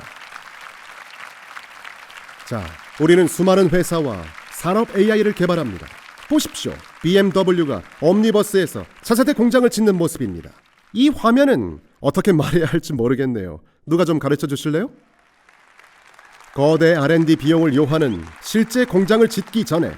자, 우리는 수많은 회사와 산업 AI를 개발합니다. 보십시오. BMW가 옴니버스에서 차세대 공장을 짓는 모습입니다. 이 화면은 어떻게 말해야 할지 모르겠네요. 누가 좀 가르쳐 주실래요? 거대 R&D 비용을 요하는 실제 공장을 짓기 전에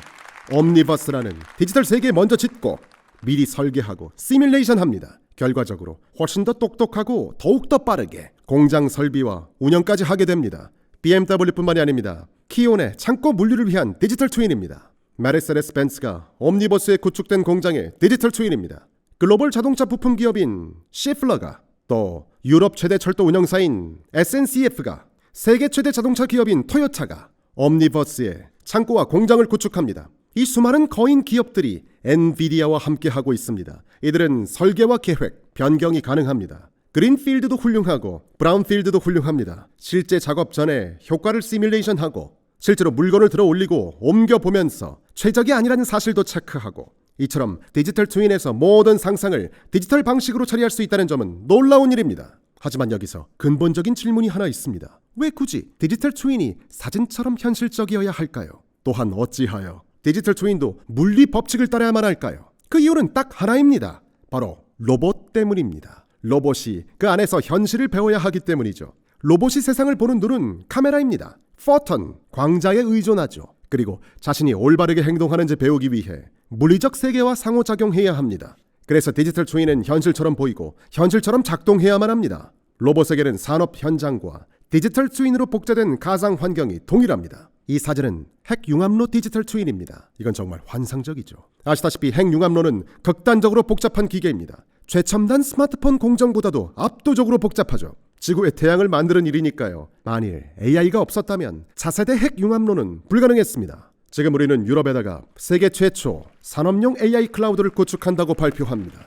옴니버스라는 디지털 세계에 먼저 짓고 미리 설계하고 시뮬레이션 합니다. 결과적으로 훨씬 더 똑똑하고 더욱더 빠르게 공장 설비와 운영까지 하게 됩니다. BMW뿐만이 아닙니다. 키온의 창고 물류를 위한 디지털 트윈입니다. 메르세데스 벤츠가 옴니버스에 구축된 공장의 디지털 트윈입니다. 글로벌 자동차 부품 기업인 시플러가 또 유럽 최대 철도 운영사인 SNCF가 세계 최대 자동차 기업인 토요타가 옴니버스에 창고와 공장을 구축합니다. 이 수많은 거인 기업들이 엔비디아와 함께하고 있습니다. 이들은 설계와 계획, 변경이 가능합니다. 그린필드도 훌륭하고 브라운필드도 훌륭합니다. 실제 작업 전에 효과를 시뮬레이션하고 실제로 물건을 들어 올리고 옮겨보면서 최적이 아니라는 사실도 체크하고 이처럼 디지털 트윈에서 모든 상상을 디지털 방식으로 처리할 수 있다는 점은 놀라운 일입니다. 하지만 여기서 근본적인 질문이 하나 있습니다. 왜 굳이 디지털 트윈이 사진처럼 현실적이어야 할까요? 또한 어찌하여 디지털 트윈도 물리 법칙을 따라야만 할까요? 그 이유는 딱 하나입니다. 바로 로봇 때문입니다. 로봇이 그 안에서 현실을 배워야 하기 때문이죠. 로봇이 세상을 보는 눈은 카메라입니다. 포턴, 광자에 의존하죠. 그리고 자신이 올바르게 행동하는지 배우기 위해 물리적 세계와 상호작용해야 합니다. 그래서 디지털 트윈은 현실처럼 보이고 현실처럼 작동해야만 합니다. 로봇에게는 산업 현장과 디지털 트윈으로 복제된 가상 환경이 동일합니다. 이 사진은 핵융합로 디지털 트윈입니다. 이건 정말 환상적이죠. 아시다시피 핵융합로는 극단적으로 복잡한 기계입니다. 최첨단 스마트폰 공정보다도 압도적으로 복잡하죠. 지구의 태양을 만드는 일이니까요. 만일 AI가 없었다면 차세대 핵융합로는 불가능했습니다. 지금 우리는 유럽에다가 세계 최초 산업용 AI 클라우드를 구축한다고 발표합니다.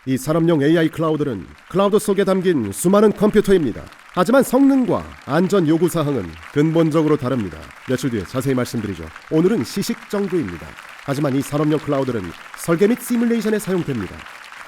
이 산업용 AI 클라우드는 클라우드 속에 담긴 수많은 컴퓨터입니다. 하지만 성능과 안전 요구사항은 근본적으로 다릅니다. 며칠 뒤에 자세히 말씀드리죠. 오늘은 시식 정도입니다. 하지만 이 산업용 클라우드는 설계 및 시뮬레이션에 사용됩니다.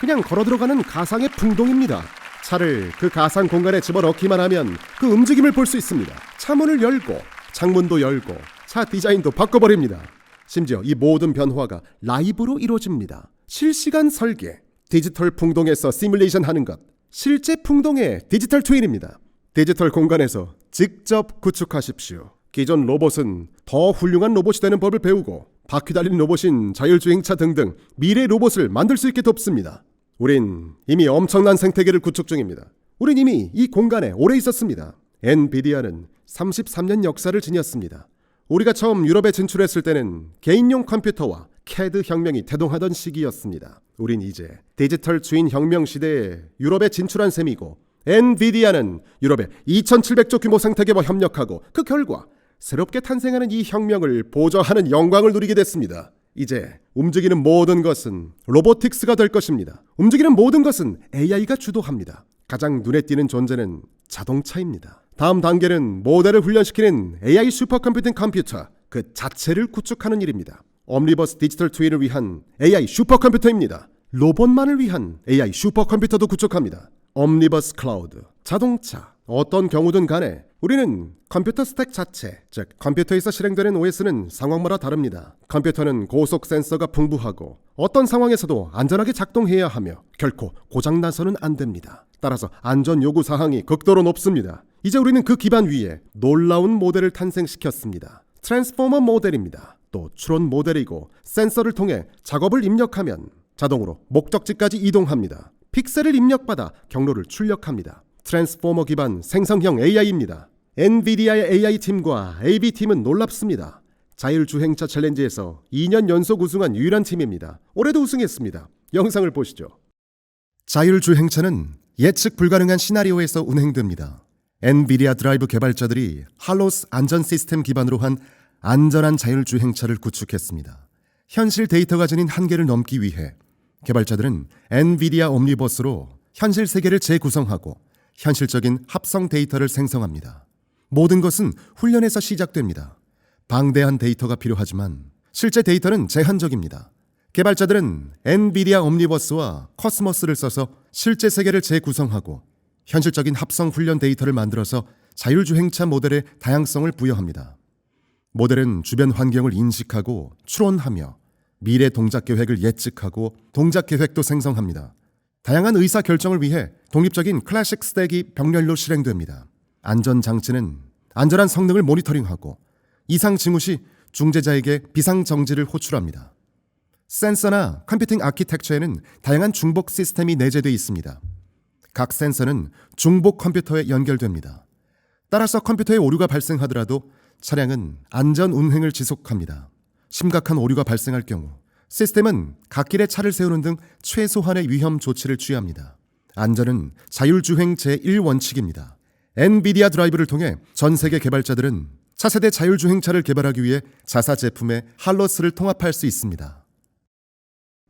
그냥 걸어 들어가는 가상의 풍동입니다. 차를 그 가상 공간에 집어넣기만 하면 그 움직임을 볼 수 있습니다. 차문을 열고 창문도 열고 차 디자인도 바꿔버립니다. 심지어 이 모든 변화가 라이브로 이루어집니다. 실시간 설계, 디지털 풍동에서 시뮬레이션 하는 것, 실제 풍동의 디지털 트윈입니다. 디지털 공간에서 직접 구축하십시오. 기존 로봇은 더 훌륭한 로봇이 되는 법을 배우고 바퀴 달린 로봇인 자율주행차 등등 미래 로봇을 만들 수 있게 돕습니다. 우린 이미 엄청난 생태계를 구축 중입니다. 우린 이미 이 공간에 오래 있었습니다. 엔비디아는 33년 역사를 지녔습니다. 우리가 처음 유럽에 진출했을 때는 개인용 컴퓨터와 CAD 혁명이 태동하던 시기였습니다. 우린 이제 디지털 트윈 혁명 시대에 유럽에 진출한 셈이고 엔비디아는 유럽의 2700조 규모 생태계와 협력하고 그 결과 새롭게 탄생하는 이 혁명을 보좌하는 영광을 누리게 됐습니다. 이제 움직이는 모든 것은 로보틱스가 될 것입니다. 움직이는 모든 것은 AI가 주도합니다. 가장 눈에 띄는 존재는 자동차입니다. 다음 단계는 모델을 훈련시키는 AI 슈퍼컴퓨팅 컴퓨터 그 자체를 구축하는 일입니다. 옴니버스 디지털 트윈을 위한 AI 슈퍼컴퓨터입니다. 로봇만을 위한 AI 슈퍼컴퓨터도 구축합니다. 옴니버스 클라우드, 자동차, 어떤 경우든 간에 우리는 컴퓨터 스택 자체, 즉 컴퓨터에서 실행되는 OS는 상황마다 다릅니다. 컴퓨터는 고속 센서가 풍부하고 어떤 상황에서도 안전하게 작동해야 하며 결코 고장나서는 안 됩니다. 따라서 안전 요구 사항이 극도로 높습니다. 이제 우리는 그 기반 위에 놀라운 모델을 탄생시켰습니다. 트랜스포머 모델입니다. 또 추론 모델이고 센서를 통해 작업을 입력하면 자동으로 목적지까지 이동합니다. 픽셀을 입력받아 경로를 출력합니다. 트랜스포머 기반 생성형 AI입니다. 엔비디아의 AI팀과 AB팀은 놀랍습니다. 자율주행차 챌린지에서 2년 연속 우승한 유일한 팀입니다. 올해도 우승했습니다. 영상을 보시죠. 자율주행차는 예측 불가능한 시나리오에서 운행됩니다. 엔비디아 드라이브 개발자들이 할로스 안전 시스템 기반으로 한 안전한 자율주행차를 구축했습니다. 현실 데이터가 지닌 한계를 넘기 위해 개발자들은 엔비디아 옴니버스로 현실 세계를 재구성하고 현실적인 합성 데이터를 생성합니다. 모든 것은 훈련에서 시작됩니다. 방대한 데이터가 필요하지만 실제 데이터는 제한적입니다. 개발자들은 엔비디아 옴니버스와 커스머스를 써서 실제 세계를 재구성하고 현실적인 합성 훈련 데이터를 만들어서 자율주행차 모델에 다양성을 부여합니다. 모델은 주변 환경을 인식하고 추론하며 미래 동작 계획을 예측하고 동작 계획도 생성합니다. 다양한 의사 결정을 위해 독립적인 클래식 스택이 병렬로 실행됩니다. 안전장치는 안전한 성능을 모니터링하고 이상 징후 시 중재자에게 비상 정지를 호출합니다. 센서나 컴퓨팅 아키텍처에는 다양한 중복 시스템이 내재되어 있습니다. 각 센서는 중복 컴퓨터에 연결됩니다. 따라서 컴퓨터에 오류가 발생하더라도 차량은 안전 운행을 지속합니다. 심각한 오류가 발생할 경우 시스템은 갓길에 차를 세우는 등 최소한의 위험 조치를 취합니다. 안전은 자율주행 제1원칙입니다. 엔비디아 드라이브를 통해 전 세계 개발자들은 차세대 자율주행차를 개발하기 위해 자사 제품에 할로스를 통합할 수 있습니다.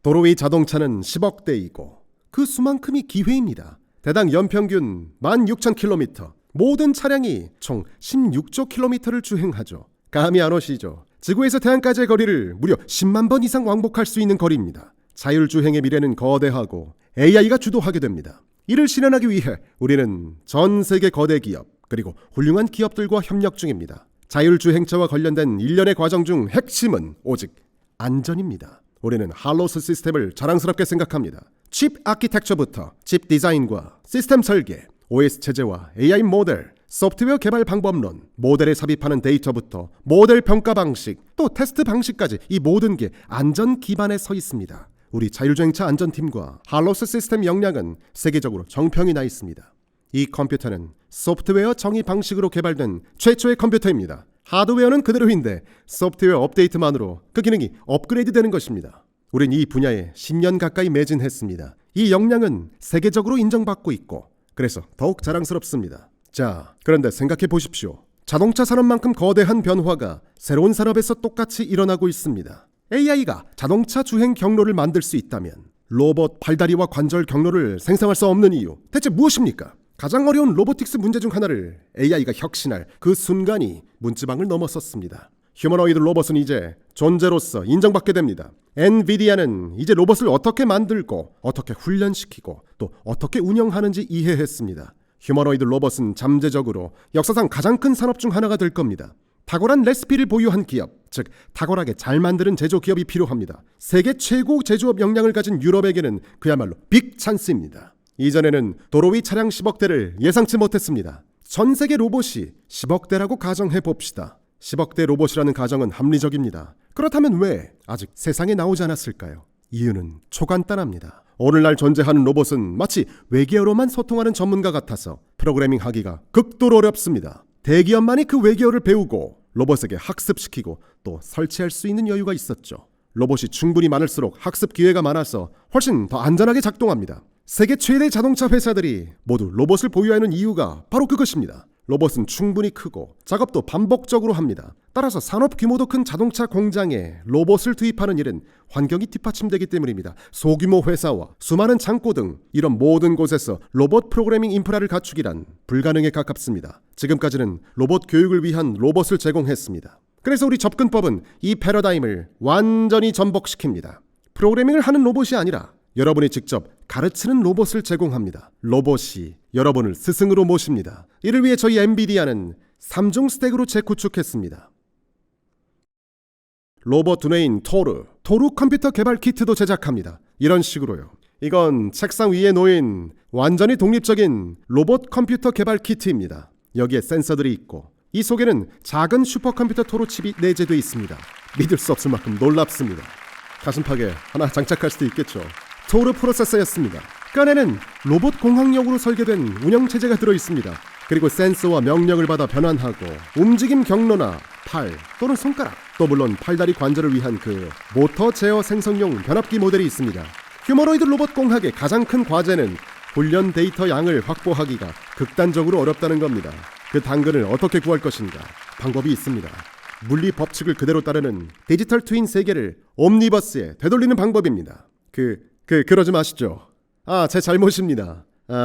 도로 위 자동차는 10억대이고 그 수만큼이 기회입니다. 대당 연평균 16,000km, 모든 차량이 총 16조 km를 주행하죠. 감이 안 오시죠? 지구에서 태양까지의 거리를 무려 10만 번 이상 왕복할 수 있는 거리입니다. 자율주행의 미래는 거대하고 AI가 주도하게 됩니다. 이를 실현하기 위해 우리는 전 세계 거대 기업 그리고 훌륭한 기업들과 협력 중입니다. 자율주행차와 관련된 일련의 과정 중 핵심은 오직 안전입니다. 우리는 할로스 시스템을 자랑스럽게 생각합니다. 칩 아키텍처부터 칩 디자인과 시스템 설계, OS 체제와 AI 모델, 소프트웨어 개발 방법론, 모델에 삽입하는 데이터부터 모델 평가 방식, 또 테스트 방식까지 이 모든 게 안전 기반에 서 있습니다. 우리 자율주행차 안전팀과 할로스 시스템 역량은 세계적으로 정평이 나 있습니다. 이 컴퓨터는 소프트웨어 정의 방식으로 개발된 최초의 컴퓨터입니다. 하드웨어는 그대로인데 소프트웨어 업데이트만으로 그 기능이 업그레이드 되는 것입니다. 우린 이 분야에 10년 가까이 매진했습니다. 이 역량은 세계적으로 인정받고 있고 그래서 더욱 자랑스럽습니다. 자, 그런데 생각해 보십시오. 자동차 산업만큼 거대한 변화가 새로운 산업에서 똑같이 일어나고 있습니다. AI가 자동차 주행 경로를 만들 수 있다면 로봇 팔다리와 관절 경로를 생성할 수 없는 이유 대체 무엇입니까? 가장 어려운 로보틱스 문제 중 하나를 AI가 혁신할 그 순간이 문지방을 넘어섰습니다. 휴머노이드 로봇은 이제 존재로서 인정받게 됩니다. 엔비디아는 이제 로봇을 어떻게 만들고 어떻게 훈련시키고 또 어떻게 운영하는지 이해했습니다. 휴머노이드 로봇은 잠재적으로 역사상 가장 큰 산업 중 하나가 될 겁니다. 탁월한 레시피를 보유한 기업, 즉 탁월하게 잘 만드는 제조 기업이 필요합니다. 세계 최고 제조업 역량을 가진 유럽에게는 그야말로 빅 찬스입니다. 이전에는 도로 위 차량 10억대를 예상치 못했습니다. 전 세계 로봇이 10억대라고 가정해 봅시다. 10억대 로봇이라는 가정은 합리적입니다. 그렇다면 왜 아직 세상에 나오지 않았을까요? 이유는 초간단합니다. 오늘날 존재하는 로봇은 마치 외계어로만 소통하는 전문가 같아서 프로그래밍하기가 극도로 어렵습니다. 대기업만이 그 외계어를 배우고 로봇에게 학습시키고 또 설치할 수 있는 여유가 있었죠. 로봇이 충분히 많을수록 학습 기회가 많아서 훨씬 더 안전하게 작동합니다. 세계 최대 자동차 회사들이 모두 로봇을 보유하는 이유가 바로 그것입니다. 로봇은 충분히 크고 작업도 반복적으로 합니다. 따라서 산업 규모도 큰 자동차 공장에 로봇을 투입하는 일은 환경이 뒷받침되기 때문입니다. 소규모 회사와 수많은 창고 등 이런 모든 곳에서 로봇 프로그래밍 인프라를 갖추기란 불가능에 가깝습니다. 지금까지는 로봇 교육을 위한 로봇을 제공했습니다. 그래서 우리 접근법은 이 패러다임을 완전히 전복시킵니다. 프로그래밍을 하는 로봇이 아니라 여러분이 직접 가르치는 로봇을 제공합니다. 로봇이 여러분을 스승으로 모십니다. 이를 위해 저희 엔비디아는 3중 스택으로 재구축했습니다. 로봇 두뇌인 토르 컴퓨터 개발 키트도 제작합니다. 이런 식으로요. 이건 책상 위에 놓인 완전히 독립적인 로봇 컴퓨터 개발 키트입니다. 여기에 센서들이 있고 이 속에는 작은 슈퍼컴퓨터 토르 칩이 내재되어 있습니다. 믿을 수 없을 만큼 놀랍습니다. 가슴팍에 하나 장착할 수도 있겠죠. 토르 프로세서였습니다. 그 안에는 로봇 공학용으로 설계된 운영체제가 들어있습니다. 그리고 센서와 명령을 받아 변환하고 움직임 경로나 팔 또는 손가락, 또 물론 팔다리 관절을 위한 그 모터 제어 생성용 변압기 모델이 있습니다. 휴머노이드 로봇 공학의 가장 큰 과제는 훈련 데이터 양을 확보하기가 극단적으로 어렵다는 겁니다. 그 당근을 어떻게 구할 것인가? 방법이 있습니다. 물리 법칙을 그대로 따르는 디지털 트윈 세계를 옴니버스에 되돌리는 방법입니다. 그러지 마시죠. 제 잘못입니다.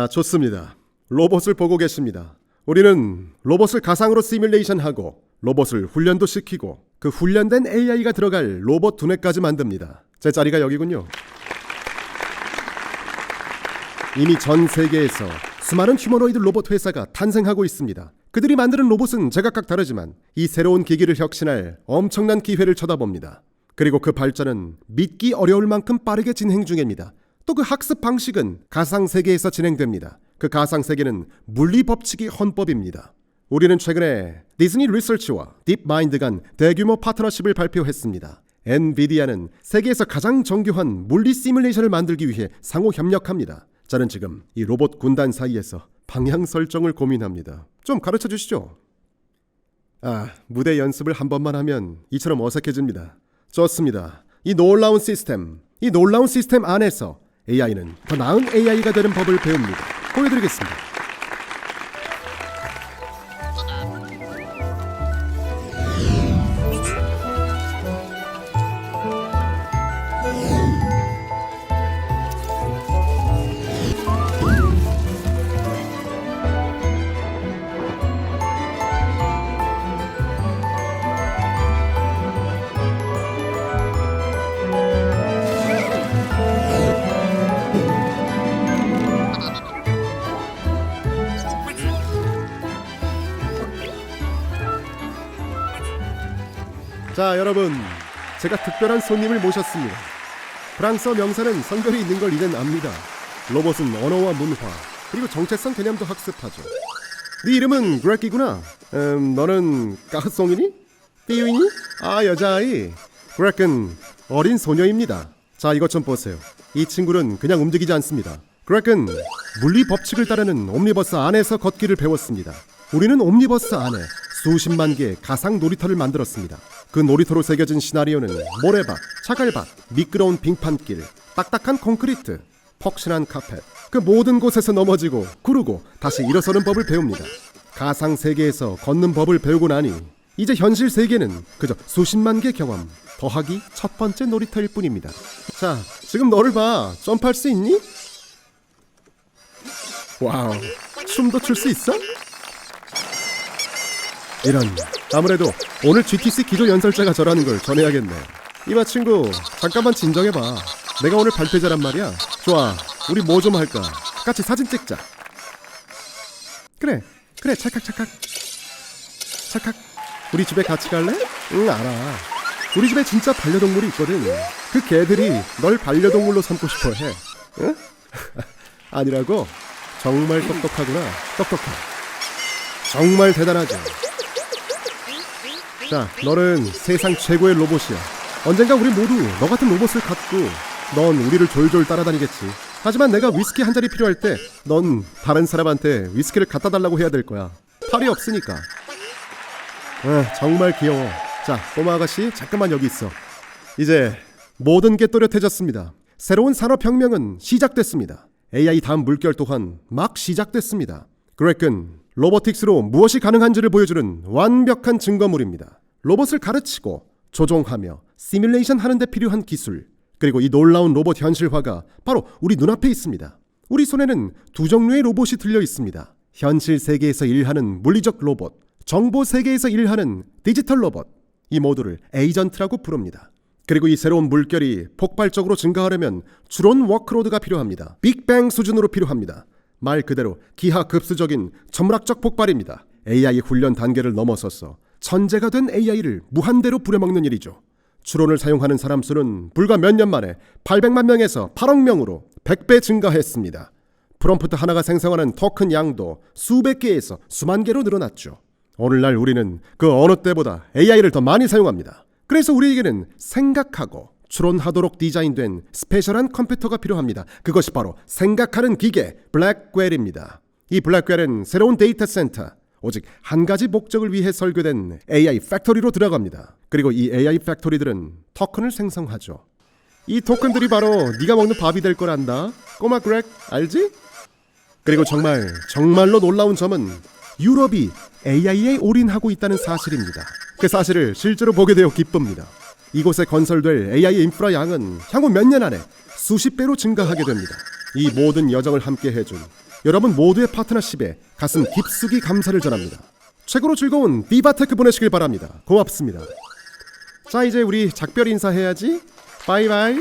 좋습니다. 로봇을 보고 계십니다. 우리는 로봇을 가상으로 시뮬레이션하고 로봇을 훈련도 시키고 그 훈련된 AI가 들어갈 로봇 두뇌까지 만듭니다. 제 자리가 여기군요. 이미 전 세계에서 수많은 휴머노이드 로봇 회사가 탄생하고 있습니다. 그들이 만드는 로봇은 제각각 다르지만 이 새로운 기기를 혁신할 엄청난 기회를 쳐다봅니다. 그리고 그 발전은 믿기 어려울 만큼 빠르게 진행 중입니다. 또 그 학습 방식은 가상세계에서 진행됩니다. 그 가상세계는 물리 법칙이 헌법입니다. 우리는 최근에 디즈니 리서치와 딥마인드 간 대규모 파트너십을 발표했습니다. 엔비디아는 세계에서 가장 정교한 물리 시뮬레이션을 만들기 위해 상호 협력합니다. 저는 지금 이 로봇 군단 사이에서 방향 설정을 고민합니다. 좀 가르쳐 주시죠. 무대 연습을 한 번만 하면 이처럼 어색해집니다. 좋습니다. 이 놀라운 시스템 안에서 AI는 더 나은 AI가 되는 법을 배웁니다. 보여드리겠습니다. 자, 여러분, 제가 특별한 손님을 모셨습니다. 프랑스어 명사는 성별이 있는 걸 이젠 압니다. 로봇은 언어와 문화 그리고 정체성 개념도 학습하죠. 네 이름은 그렉이구나. 너는 까흐송이니? 삐우이니? 여자아이. 그렉은 어린 소녀입니다. 자, 이것 좀 보세요. 이 친구는 그냥 움직이지 않습니다. 그렉은 물리 법칙을 따르는 옴니버스 안에서 걷기를 배웠습니다. 우리는 옴니버스 안에 수십만 개의 가상 놀이터를 만들었습니다. 그 놀이터로 새겨진 시나리오는 모래밭, 차갈밭, 미끄러운 빙판길, 딱딱한 콘크리트, 폭신한 카펫, 그 모든 곳에서 넘어지고 구르고 다시 일어서는 법을 배웁니다. 가상 세계에서 걷는 법을 배우고 나니 이제 현실 세계는 그저 수십만 개 경험 더하기 첫 번째 놀이터일 뿐입니다. 자, 지금 너를 봐. 점프할 수 있니? 와우, 춤도 출 수 있어? 이런, 아무래도 오늘 GTC 기조 연설자가 저라는 걸 전해야겠네. 이봐 친구, 잠깐만 진정해봐. 내가 오늘 발표자란 말이야. 좋아, 우리 뭐 좀 할까? 같이 사진 찍자. 그래, 찰칵. 우리 집에 같이 갈래? 응, 알아. 우리 집에 진짜 반려동물이 있거든. 그 개들이 널 반려동물로 삼고 싶어해. 응? 아니라고? 정말 똑똑하구나. 똑똑해. 정말 대단하지. 자, 너는 세상 최고의 로봇이야. 언젠가 우리 모두 너 같은 로봇을 갖고 넌 우리를 졸졸 따라다니겠지. 하지만 내가 위스키 한 잔이 필요할 때 넌 다른 사람한테 위스키를 갖다 달라고 해야 될 거야. 팔이 없으니까. 정말 귀여워. 자, 꼬마 아가씨, 잠깐만 여기 있어. 이제 모든 게 또렷해졌습니다. 새로운 산업혁명은 시작됐습니다. AI 다음 물결 또한 막 시작됐습니다. 그렉은 로보틱스로 무엇이 가능한지를 보여주는 완벽한 증거물입니다. 로봇을 가르치고 조종하며 시뮬레이션 하는 데 필요한 기술, 그리고 이 놀라운 로봇 현실화가 바로 우리 눈앞에 있습니다. 우리 손에는 두 종류의 로봇이 들려 있습니다. 현실 세계에서 일하는 물리적 로봇, 정보 세계에서 일하는 디지털 로봇. 이 모두를 에이전트라고 부릅니다. 그리고 이 새로운 물결이 폭발적으로 증가하려면 추론 워크로드가 필요합니다. 빅뱅 수준으로 필요합니다. 말 그대로 기하급수적인 천문학적 폭발입니다. AI 훈련 단계를 넘어서서 천재가 된 AI를 무한대로 부려먹는 일이죠. 추론을 사용하는 사람 수는 불과 몇 년 만에 800만 명에서 8억 명으로 100배 증가했습니다. 프롬프트 하나가 생성하는 토큰 양도 수백 개에서 수만 개로 늘어났죠. 오늘날 우리는 그 어느 때보다 AI를 더 많이 사용합니다. 그래서 우리에게는 생각하고 추론하도록 디자인된 스페셜한 컴퓨터가 필요합니다. 그것이 바로 생각하는 기계 블랙웰입니다. 이 블랙웰은 새로운 데이터 센터, 오직 한 가지 목적을 위해 설계된 AI 팩토리로 들어갑니다. 그리고 이 AI 팩토리들은 토큰을 생성하죠. 이 토큰들이 바로 네가 먹는 밥이 될 거란다. 꼬마 그렉 알지? 그리고 정말로 놀라운 점은 유럽이 AI에 올인하고 있다는 사실입니다. 그 사실을 실제로 보게 되어 기쁩니다. 이곳에 건설될 AI 인프라 양은 향후 몇 년 안에 수십 배로 증가하게 됩니다. 이 모든 여정을 함께 해준 여러분 모두의 파트너십에 가슴 깊숙이 감사를 전합니다. 최고로 즐거운 비바테크 보내시길 바랍니다. 고맙습니다. 자, 이제 우리 작별 인사해야지. 바이바이.